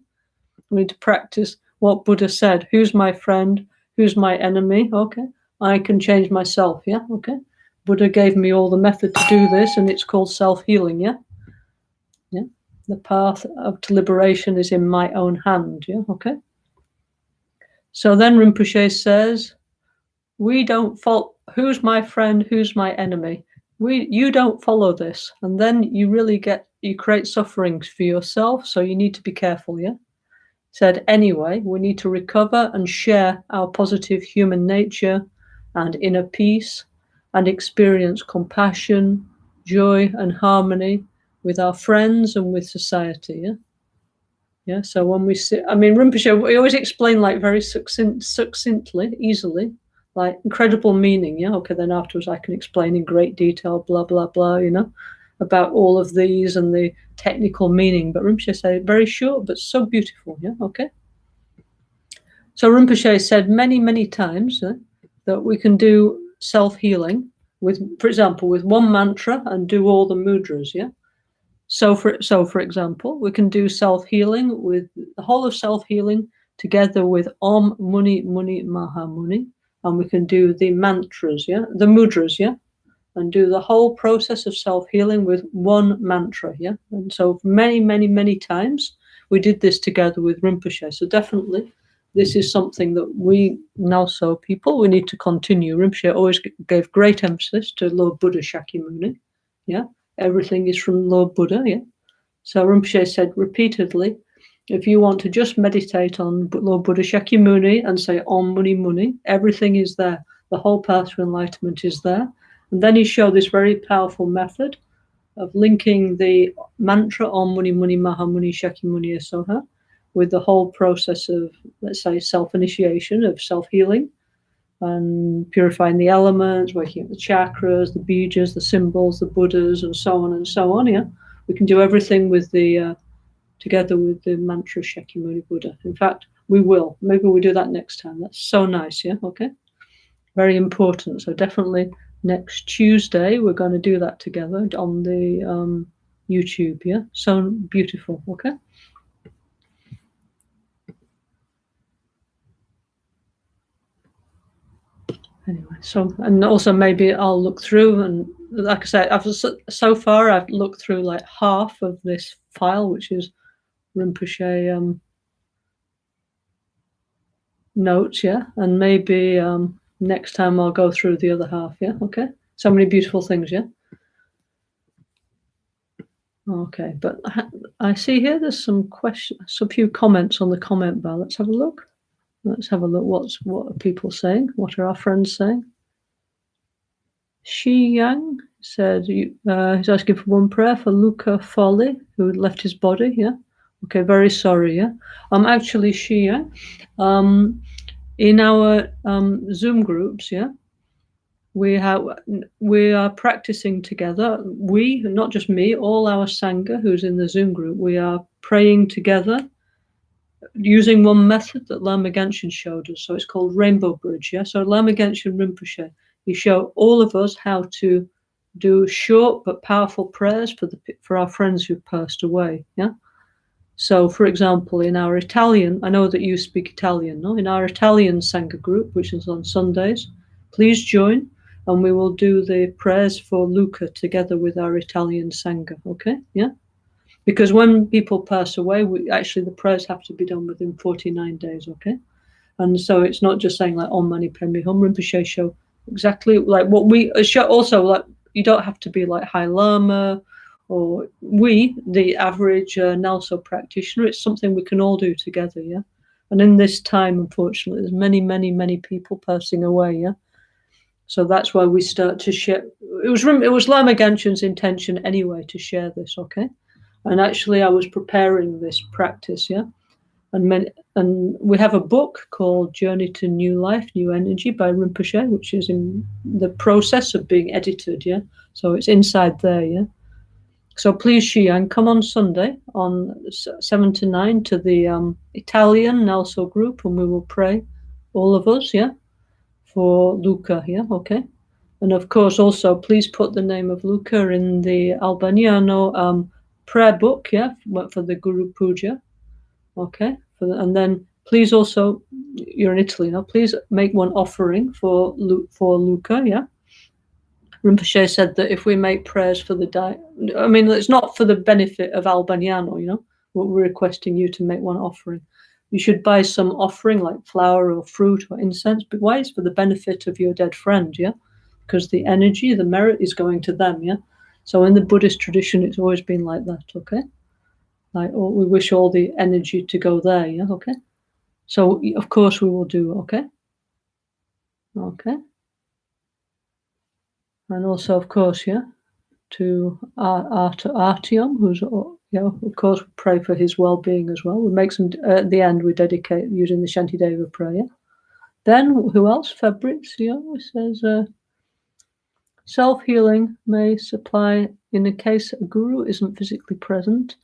We need to practice what Buddha said. Who's my friend? Who's my enemy? Okay. I can change myself, Okay. Buddha gave me all the method to do this, and it's called self-healing, yeah? Yeah. The path to liberation is in my own hand, yeah? Okay. So then Rinpoche says, we don't follow, who's my friend, who's my enemy? You don't follow this. And then you create sufferings for yourself, so you need to be careful, yeah? Said, anyway, we need to recover and share our positive human nature and inner peace and experience compassion, joy, and harmony with our friends and with society. Yeah. Yeah. So when we sit, Rinpoche, we always explain like very succinctly, easily, like incredible meaning. Yeah. Okay. Then afterwards, I can explain in great detail, blah, blah, blah, about all of these and the technical meaning. But Rinpoche said very short, but so beautiful. Yeah. Okay. So Rinpoche said many, many times that we can do self-healing with, for example, with one mantra and do all the mudras, yeah? So for example, we can do self-healing with the whole of self-healing together with Om Muni Muni Maha Muni, and we can do the mantras, yeah? The mudras, yeah? And do the whole process of self-healing with one mantra, yeah? And so many, many, many times we did this together with Rinpoche. So definitely this is something that we NgalSo people, we need to continue. Rinpoche always gave great emphasis to Lord Buddha Shakyamuni. Yeah, everything is from Lord Buddha. Yeah, so Rinpoche said repeatedly, if you want to just meditate on Lord Buddha Shakyamuni and say Om Muni Muni, everything is there. The whole path to enlightenment is there. And then he showed this very powerful method of linking the mantra Om Muni Muni Maha Muni Shakyamuni Asoha with the whole process of, let's say, self-initiation, of self-healing, and purifying the elements, waking up the chakras, the bijas, the symbols, the Buddhas, and so on and so on. Yeah, we can do everything with the together with the mantra Shakyamuni Buddha. In fact, we will. Maybe we'll do that next time. That's so nice. Yeah. Okay. Very important. So definitely next Tuesday we're going to do that together on the YouTube. Yeah. So beautiful. Okay. Anyway, so, and also maybe I'll look through, and like I said, so far I've looked through like half of this file, which is Rinpoche notes, yeah, and maybe next time I'll go through the other half, yeah, okay. So many beautiful things, yeah. Okay, but I see here there's some questions, a few comments on the comment bar. Let's have a look. Let's have a look. What are people saying? What are our friends saying? Shi Yang said he's asking for one prayer for Luca Folly, who left his body. Yeah. Okay. Very sorry. Yeah. Actually, Shi Yang, in our Zoom groups, yeah, we are practicing together. We, not just me, all our Sangha who's in the Zoom group, we are praying together using one method that Lama Genshin showed us. So it's called Rainbow Bridge. Yeah. So Lama Genshin Rinpoche, he showed all of us how to do short but powerful prayers for our friends who've passed away. Yeah. So, for example, in our Italian, I know that you speak Italian, no? In our Italian Sangha group, which is on Sundays, please join, and we will do the prayers for Luca together with our Italian Sangha. Okay. Yeah. Because when people pass away, the prayers have to be done within 49 days, okay? And so it's not just saying like Om Mani Padme Hum. Rinpoche show exactly like what we show. Also, like you don't have to be like High Lama or the average NgalSo practitioner. It's something we can all do together, yeah? And in this time, unfortunately, there's many, many, many people passing away, yeah? So that's why we start to share. It was Lama Genshin's intention anyway to share this, okay? And actually, I was preparing this practice, yeah. And we have a book called Journey to New Life, New Energy by Rinpoche, which is in the process of being edited, yeah. So it's inside there, yeah. So please, Xiang, come on Sunday on 7 to 9 to the Italian NgalSo group, and we will pray, all of us, yeah, for Luca, yeah, okay. And of course, also, please put the name of Luca in the Albaniano prayer book, yeah, for the Guru Puja, okay. And then please also, you're in Italy now, please make one offering for Luca, yeah. Rinpoche said that if we make prayers for the I mean, it's not for the benefit of Albaniano, you know, what we're requesting you to make one offering. You should buy some offering like flour or fruit or incense, but why? It's for the benefit of your dead friend, yeah? Because the energy, the merit is going to them, yeah? So in the Buddhist tradition, it's always been like that, okay? Like, we wish all the energy to go there, yeah, okay? So, of course, we will do, okay? Okay. And also, of course, yeah, to Artyom, who's, you know, of course, we pray for his well-being as well. We make some, at the end, we dedicate using the Shantideva prayer. Then, who else? Fabrizio says, self-healing may supply in a case a guru isn't physically present.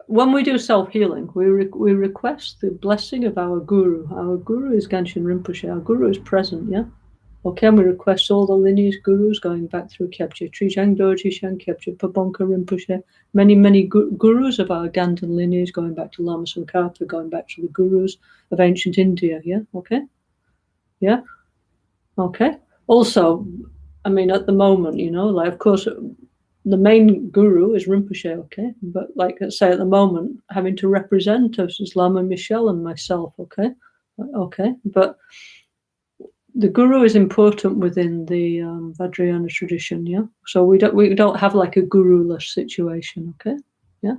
When we do self-healing, we request the blessing of our guru. Our guru is Ganshin Rinpoche. Our guru is present, yeah? Okay, and we request all the lineage gurus going back through Kyabje Trijang Dorji Shan, Kyabje Pabonka Rinpoche, many gurus of our Ganden lineage, going back to Lama Sankapa, going back to the gurus of ancient India, yeah? Okay? Yeah? Okay. Also, I mean, at the moment, you know, like, of course, the main guru is Rinpoche, okay? But like I say, at the moment, having to represent us is Lama Michelle and myself, okay? Okay, but the guru is important within the Vajrayana tradition, yeah? So we don't have like a guru-less situation, okay? Yeah?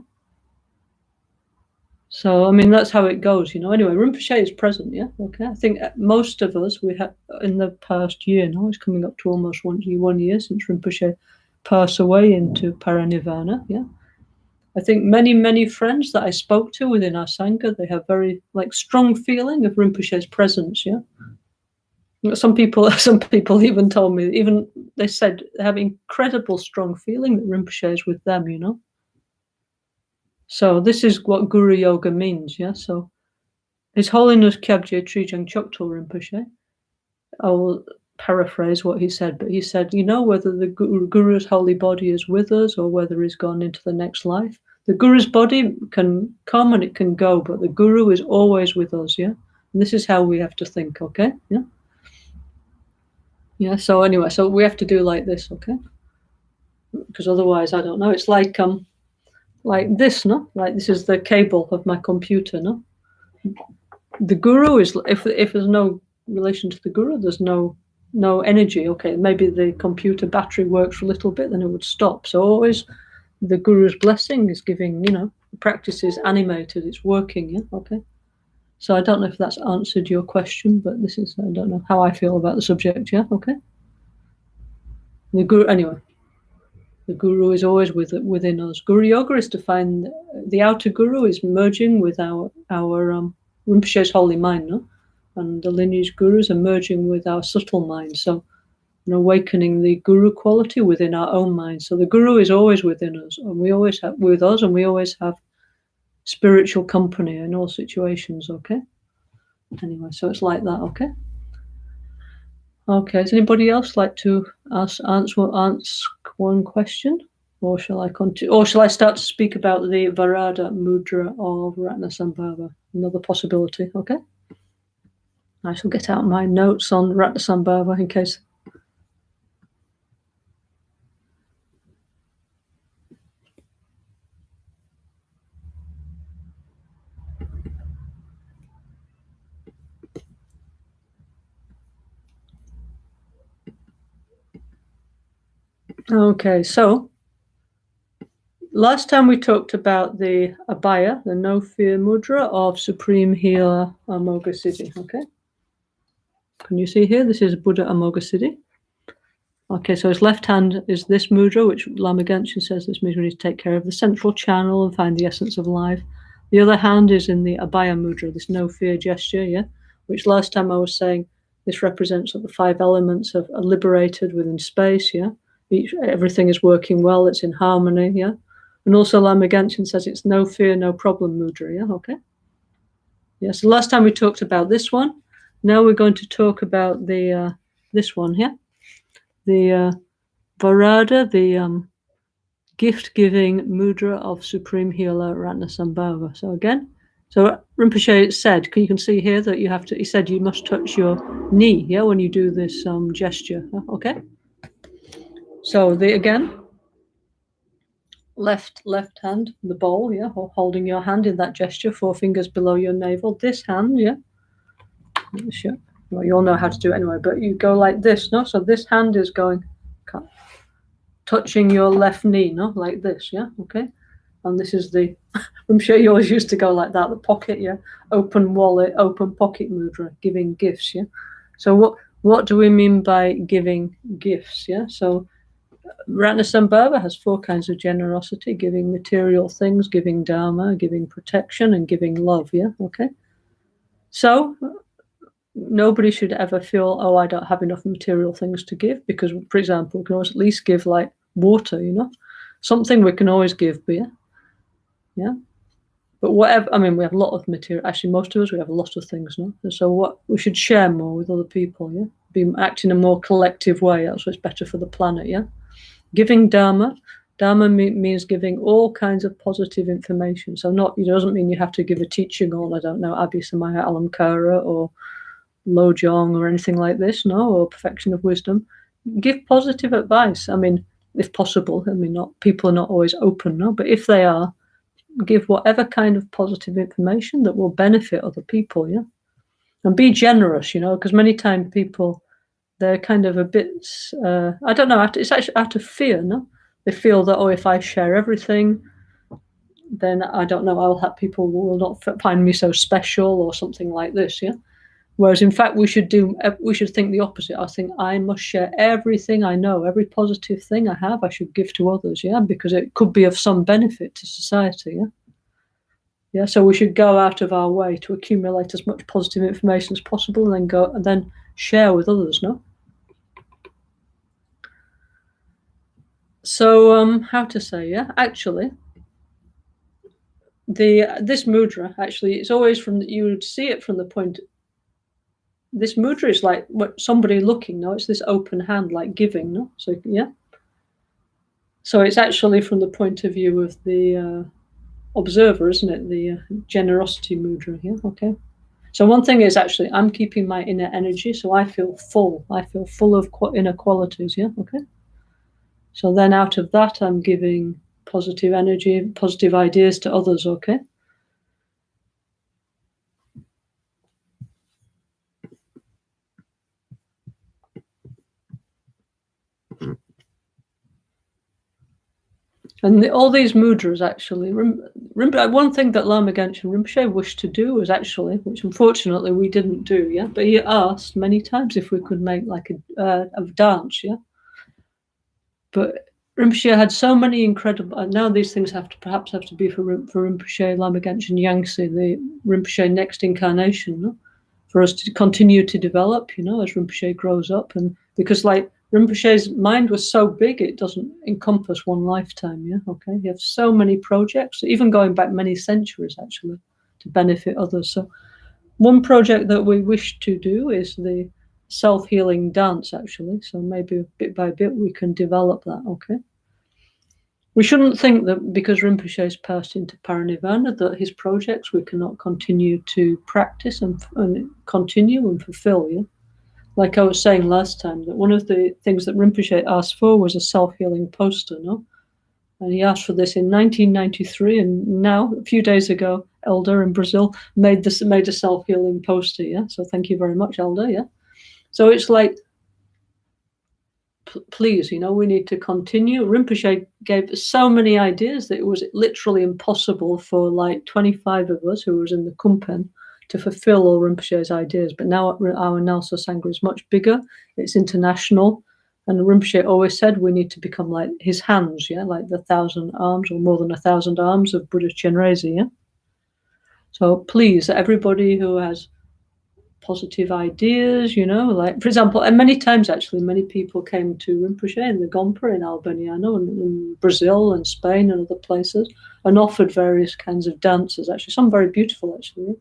So, I mean, that's how it goes, you know. Anyway, Rinpoche is present, yeah? Okay, I think most of us, we have, in the past year, now it's coming up to almost 1 year since Rinpoche passed away into Paranirvana, yeah? I think many friends that I spoke to within our Sangha, they have very, like, strong feeling of Rinpoche's presence, yeah? Some people even told me, even they said they have incredible strong feeling that Rinpoche is with them, you know? So this is what Guru Yoga means, yeah? So His Holiness Kyabje Trijang Choktrul Rinpoche, I will paraphrase what he said, but he said, you know, whether the Guru's holy body is with us or whether he's gone into the next life, the Guru's body can come and it can go, but the Guru is always with us, yeah? And this is how we have to think, okay? Yeah? Yeah, so anyway, so we have to do like this, okay? Because otherwise, I don't know, it's like this, no? Like this is the cable of my computer, no? The Guru is, if there's no relation to the Guru, there's no energy, okay? Maybe the computer battery works for a little bit, then it would stop. So always the Guru's blessing is giving, you know, the practice is animated, it's working, yeah, okay? So I don't know if that's answered your question, but this is, I don't know how I feel about the subject, yeah, okay? The Guru, anyway, the Guru is always within us. Guru Yoga is to find, the outer Guru is merging with our Rinpoche's holy mind, no? And the lineage Gurus are merging with our subtle mind. So, you know, awakening the Guru quality within our own mind. So the Guru is always within us, and we always have with us, and we always have spiritual company in all situations, okay? Anyway, so it's like that, okay? Okay, does anybody else like to ask one question? Or shall I continue? Or shall I start to speak about the Varada Mudra of Ratnasambhava? Another possibility, okay? I shall get out my notes on Ratnasambhava in case. Okay, so last time we talked about the Abhaya, the no fear mudra of Supreme Healer Amoga Siddhi, okay? Can you see here? This is Buddha Amoga Siddhi. Okay, so his left hand is this mudra, which Lama Genshin says this mudra needs to take care of the central channel and find the essence of life. The other hand is in the Abhaya mudra, this no fear gesture, yeah? Which last time I was saying this represents the 5 elements of are liberated within space, yeah? Everything is working well, it's in harmony, yeah? And also Lama Genshin says it's no fear, no problem mudra, yeah? Okay? Yeah, so last time we talked about this one. Now we're going to talk about the this one here. The Varada, the gift-giving mudra of Supreme Healer Ratnasambhava. So again, So Rinpoche said, you can see here that you have to, he said you must touch your knee, yeah, when you do this gesture, okay? So again, left hand, the bowl, yeah, or holding your hand in that gesture, 4 fingers below your navel. This hand, yeah, sure. Well, you all know how to do it anyway, but you go like this, no? So this hand is going, touching your left knee, no? Like this, yeah, okay? And this is the, I'm sure you always used to go like that, the pocket, yeah? Open wallet, open pocket mudra, giving gifts, yeah? So what do we mean by giving gifts, yeah? So Ratnasambhava has 4 kinds of generosity: giving material things, giving dharma, giving protection, and giving love, yeah, okay? So nobody should ever feel, oh, I don't have enough material things to give, because, for example, we can always at least give like water, you know, something we can always give, but yeah. But whatever, I mean, we have a lot of material. Actually, most of us, we have a lot of things, no? And so what we should share more with other people, yeah? Act in a more collective way. That's what's better for the planet, yeah? Giving dharma. Dharma means giving all kinds of positive information. So it doesn't mean you have to give a teaching on, I don't know, Abhi Samaya Alamkara or Lojong or anything like this, no, or perfection of wisdom. Give positive advice. I mean, if possible. I mean, people are not always open, no, but if they are, give whatever kind of positive information that will benefit other people, yeah, and be generous, you know, because many times people, they're kind of a bit, I don't know, it's actually out of fear, no, they feel that, oh, if I share everything, then I don't know, people will not find me so special or something like this, yeah. Whereas, in fact, we should think the opposite. I think I must share everything I know, every positive thing I have, I should give to others, yeah, because it could be of some benefit to society, yeah. Yeah, so we should go out of our way to accumulate as much positive information as possible, and then share with others, no? So, how to say, yeah, actually, this mudra, actually, it's always you would see it from the point. This mudra is like somebody looking, no? It's this open hand, like giving, no? So, yeah. So it's actually from the point of view of the observer, isn't it? The generosity mudra, yeah? Okay. So one thing is, actually, I'm keeping my inner energy, so I feel full. I feel full of inner qualities, yeah? Okay. So then out of that, I'm giving positive energy, positive ideas to others, okay? And all these mudras, actually, one thing that Lama Rinpoche wished to do was actually, which unfortunately we didn't do, yeah, but he asked many times if we could make like a dance, yeah. But Rinpoche had so many incredible, now these things perhaps have to be for Rinpoche, Lama Yangtze, the Rinpoche next incarnation, no? For us to continue to develop, you know, as Rinpoche grows up. And because like Rinpoche's mind was so big, it doesn't encompass one lifetime, yeah, okay? You have so many projects, even going back many centuries, actually, to benefit others. So one project that we wish to do is the self-healing dance, actually. So maybe bit by bit we can develop that, okay? We shouldn't think that because Rinpoche has passed into parinirvana that his projects we cannot continue to practice and continue and fulfill, yeah? Like I was saying last time, that one of the things that Rinpoche asked for was a self-healing poster, no? And he asked for this in 1993, and now, a few days ago, Elder in Brazil made a self-healing poster, yeah? So thank you very much, Elder, yeah? So it's like, please, you know, we need to continue. Rinpoche gave so many ideas that it was literally impossible for like 25 of us who was in the Kumpen to fulfill all Rinpoche's ideas. But now our NgalSo Sangha is much bigger. It's international. And Rinpoche always said we need to become like his hands, yeah, like the 1,000 arms or more than 1,000 arms of Buddha Chenrezig, yeah. So please, everybody who has positive ideas, you know, like, for example, and many times actually, many people came to Rinpoche in the Gompa in Albaniano and in Brazil and Spain and other places and offered various kinds of dances, actually, some very beautiful, actually.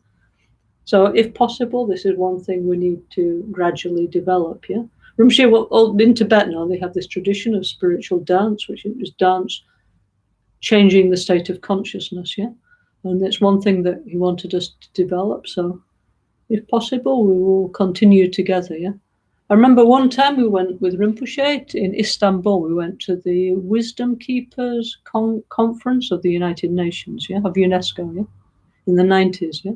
So if possible, this is one thing we need to gradually develop, yeah. Rinpoche, in Tibet now, they have this tradition of spiritual dance, which is dance changing the state of consciousness, yeah. And it's one thing that he wanted us to develop. So if possible, we will continue together, yeah? I remember one time we went with Rinpoche in Istanbul. We went to the Wisdom Keepers Conference of the United Nations, yeah, of UNESCO, yeah, in the 90s, yeah.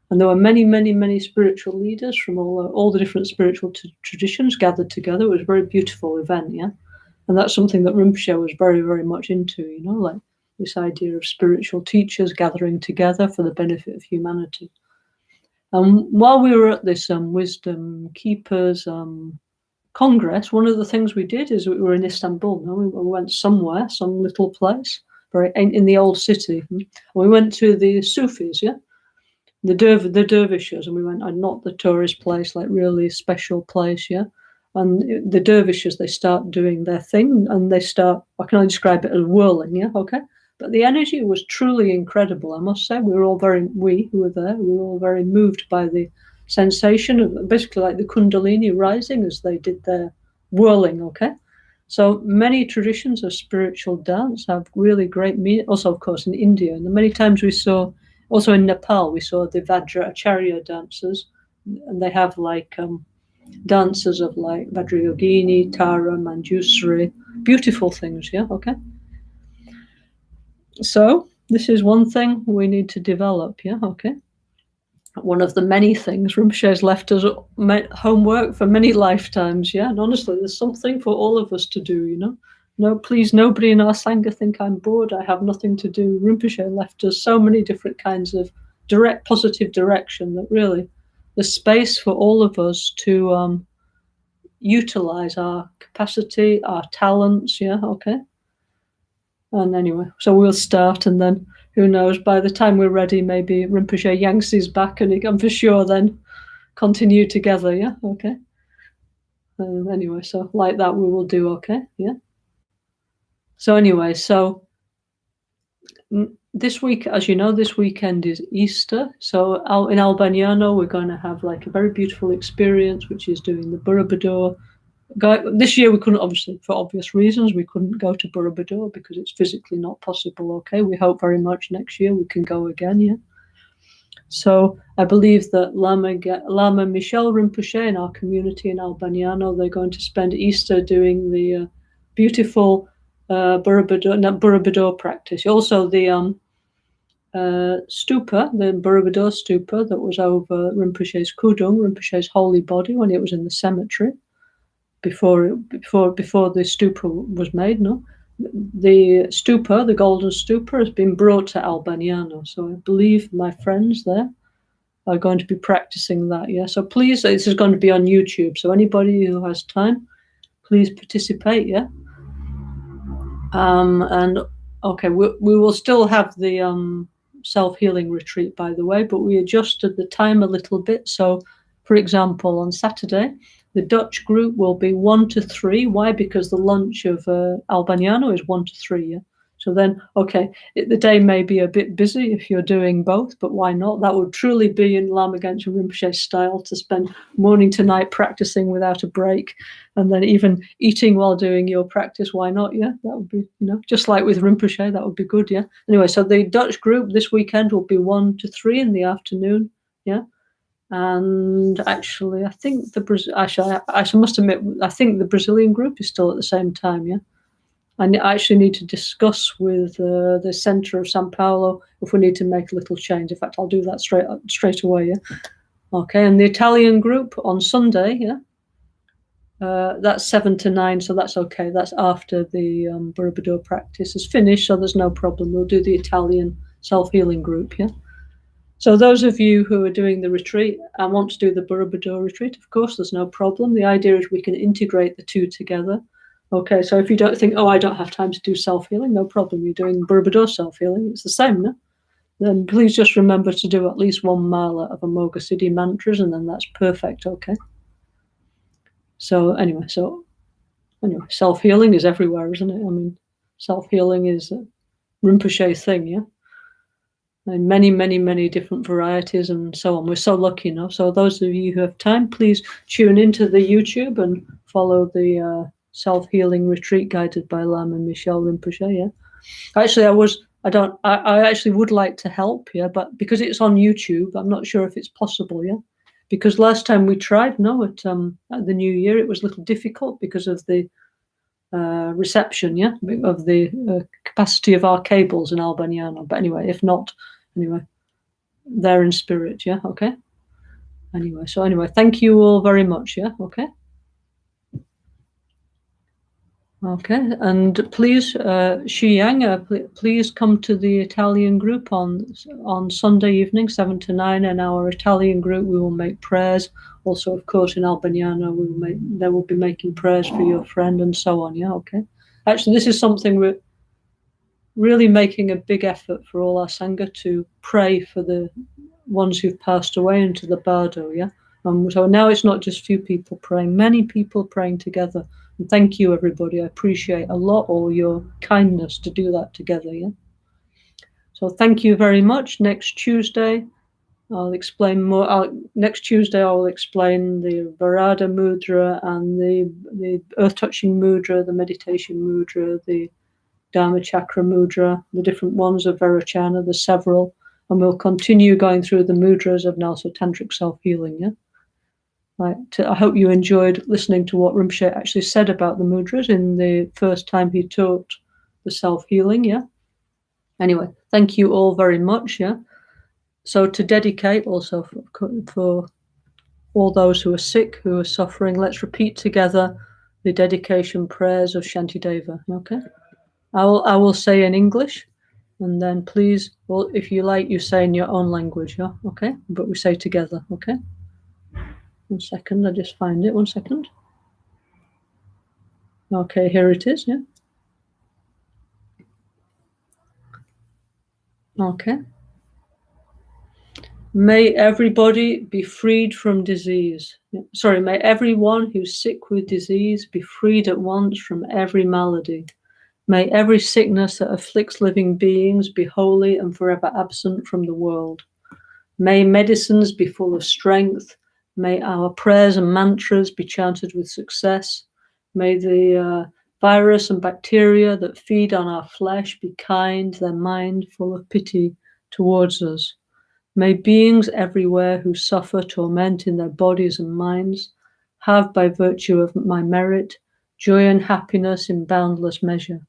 And there were many, many, many spiritual leaders from all the different spiritual traditions gathered together. It was a very beautiful event, yeah. And that's something that Rinpoche was very, very much into, you know, like this idea of spiritual teachers gathering together for the benefit of humanity. And while we were at this Wisdom Keepers Congress, one of the things we did is we were in Istanbul. No? We went somewhere, some little place, very in the old city. And we went to the Sufis, yeah, the dervishes, and we went not the tourist place, like really special place, yeah. And the dervishes, they start doing their thing, and they start. I can only describe it as whirling, yeah, okay. But the energy was truly incredible, I must say. We who were there, we were all very moved by the sensation of basically like the Kundalini rising as they did their whirling, okay? So many traditions of spiritual dance have really great meaning. Also, of course, in India. And many times we saw, also in Nepal, we saw the Vajracharya dancers. And they have like dances of like Vajrayogini, Tara, Manjusri. Beautiful things, yeah, okay? So this is one thing we need to develop, yeah, okay? One of the many things Rinpoche's left us homework for many lifetimes, yeah? And honestly, there's something for all of us to do, you know? No, please, nobody in our Sangha think I'm bored. I have nothing to do. Rinpoche left us so many different kinds of direct, positive direction that really there's space for all of us to utilize our capacity, our talents, yeah, okay? And anyway, so we'll start, and then who knows, by the time we're ready, maybe Rinpoche Yangtze's back, and he can for sure then continue together, yeah? Okay. Anyway, so like that we will do, okay? Yeah. So anyway, so this week, as you know, this weekend is Easter. So in Albaniano, we're going to have like a very beautiful experience, which is doing the Borobudur. This year we couldn't, obviously, for obvious reasons, we couldn't go to Borobudur because it's physically not possible, okay? We hope very much next year we can go again, yeah? So I believe that Lama Michel Rinpoche in our community in Albaniano, they're going to spend Easter doing the beautiful Borobudur practice. Also the stupa, the Borobudur stupa that was over Rinpoche's Kudung, Rinpoche's holy body when it was in the cemetery. Before the stupa was made, no? The stupa, the golden stupa, has been brought to Albaniano. So I believe my friends there are going to be practicing that, yeah? So please, this is going to be on YouTube. So anybody who has time, please participate, yeah? And okay, we will still have the self-healing retreat, by the way, but we adjusted the time a little bit. So, for example, on Saturday, the Dutch group will be 1 to 3. Why? Because the lunch of Albaniano is 1 to 3, yeah? So then, okay, the day may be a bit busy if you're doing both, but why not? That would truly be in Lama Gangchen Rinpoche style, to spend morning to night practicing without a break, and then even eating while doing your practice. Why not? Yeah, that would be, you know, just like with Rinpoche, that would be good, yeah? Anyway, so the Dutch group this weekend will be 1 to 3 in the afternoon, yeah? And actually, I think I must admit, I think the Brazilian group is still at the same time, yeah? I actually need to discuss with the centre of São Paulo if we need to make a little change. In fact, I'll do that straight away, yeah? Okay, and the Italian group on Sunday, yeah? That's 7 to 9, so that's okay. That's after the Borobudur practice is finished, so there's no problem. We'll do the Italian self-healing group, yeah? So those of you who are doing the retreat and want to do the Borobudur retreat, of course, there's no problem. The idea is we can integrate the two together. Okay, so if you don't think, oh, I don't have time to do self-healing, no problem. You're doing Borobudur self-healing. It's the same, no? Then please just remember to do at least 1 mala of Amoga Siddhi mantras, and then that's perfect, okay? So anyway, self-healing is everywhere, isn't it? I mean, self-healing is a Rinpoche thing, yeah? And many, many, many different varieties and so on. We're so lucky, you know. So those of you who have time, please tune into the YouTube and follow the self-healing retreat guided by Lama Michel Rinpoche, yeah? Actually, I was I actually would like to help, yeah, but because it's on YouTube, I'm not sure if it's possible, yeah. Because last time we tried, at the New Year, it was a little difficult because of the reception, yeah, of the capacity of our cables in Albaniano. But anyway, if not, anyway, they're in spirit, yeah, okay. Anyway, thank you all very much, yeah, okay. Okay, and please, Shiyang, please come to the Italian group on Sunday evening, 7 to 9. In our Italian group, we will make prayers. Also, of course, in Albaniano, they will be making prayers for your friend and so on. Yeah, okay. Actually, this is something we're really making a big effort for all our Sangha to pray for the ones who've passed away into the bardo. Yeah. So now it's not just few people praying, many people praying together. And thank you, everybody. I appreciate a lot all your kindness to do that together. Yeah. So thank you very much. Next Tuesday, I'll explain more. Next Tuesday, I will explain the Varada Mudra and the earth-touching mudra, the meditation mudra, the Dharma Chakra mudra, the different ones of Vairocana. There's several. And we'll continue going through the mudras of NgalSo Tantric Self-Healing. Yeah. Right. I hope you enjoyed listening to what Rinpoche actually said about the mudras in the first time he taught the self-healing. Yeah. Anyway, thank you all very much. Yeah. So to dedicate also for all those who are sick, who are suffering, let's repeat together the dedication prayers of Shantideva. Okay. I will say in English, and then please, well, if you like, you say in your own language. Yeah. Okay. But we say together. Okay. 1 second, I just find it. 1 second. Okay, here it is, yeah. Okay. May everybody be freed from disease. Sorry, may everyone who's sick with disease be freed at once from every malady. May every sickness that afflicts living beings be wholly and forever absent from the world. May medicines be full of strength. May our prayers and mantras be chanted with success. May the virus and bacteria that feed on our flesh be kind, their mind full of pity towards us. May beings everywhere who suffer torment in their bodies and minds have, by virtue of my merit, joy and happiness in boundless measure.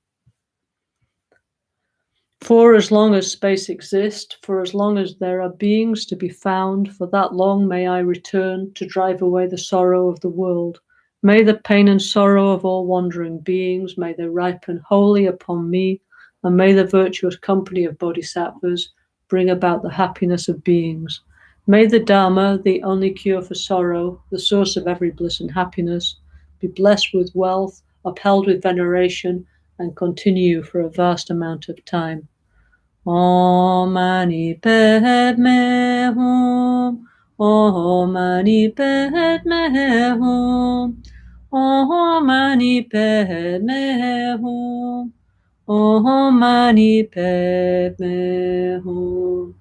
For as long as space exists, for as long as there are beings to be found, for that long may I return to drive away the sorrow of the world. May the pain and sorrow of all wandering beings, may they ripen wholly upon me, and may the virtuous company of bodhisattvas bring about the happiness of beings. May the Dharma, the only cure for sorrow, the source of every bliss and happiness, be blessed with wealth, upheld with veneration, and continue for a vast amount of time. Om Mani Padme Hum. Om Mani Padme Hum. Om Mani Padme Hum. Om Mani Padme Hum.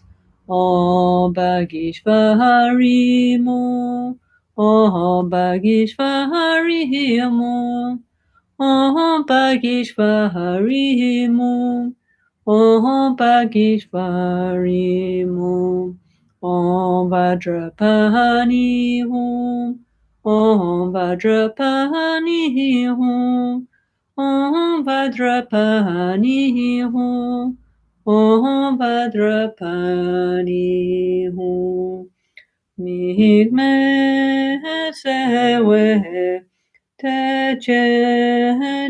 Om Bhagishvari Mu. Om Bhagishvari Mu. Om Bhagishvari Mu. Om Bhagishvari Mu. Om Vajrapani Hum. Om Vajrapani Hum. Om Vajrapani Hum. Om Vajrapani Hum. Migme Sewe Te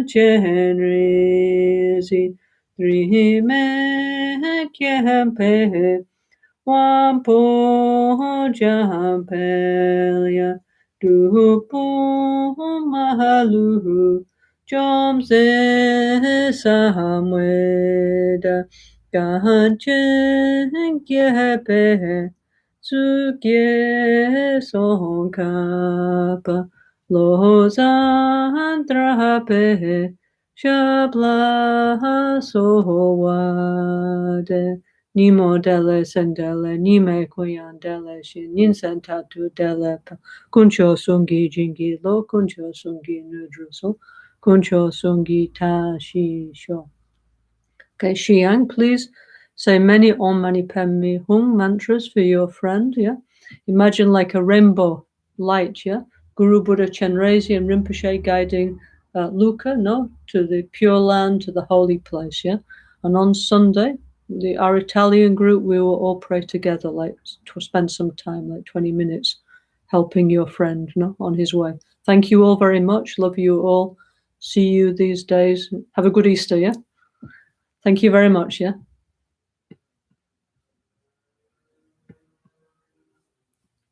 Genrisi Drime Kempe Wampo Jampelia Dupu Mahalu Jomse Samweda Ganchen Gepe Sugye Sonkapa Lozandrape Shabla Sohwade Nimo dele sendele nime koyandele shinin sentatu dele kuncho sungi jingi lo kuncho sungi nudruso kuncho sungi tashi sho Okay, Xiang, please say many Om Mani Padme Hum mantras for your friend, yeah? Imagine like a rainbow light, yeah? Guru Buddha Chenrezi and Rinpoche guiding Luca, no? To the Pure Land, to the holy place, yeah? And on Sunday, our Italian group, we will all pray together, like to spend some time, like 20 minutes, helping your friend, no? On his way. Thank you all very much. Love you all. See you these days. Have a good Easter, yeah? Thank you very much, yeah?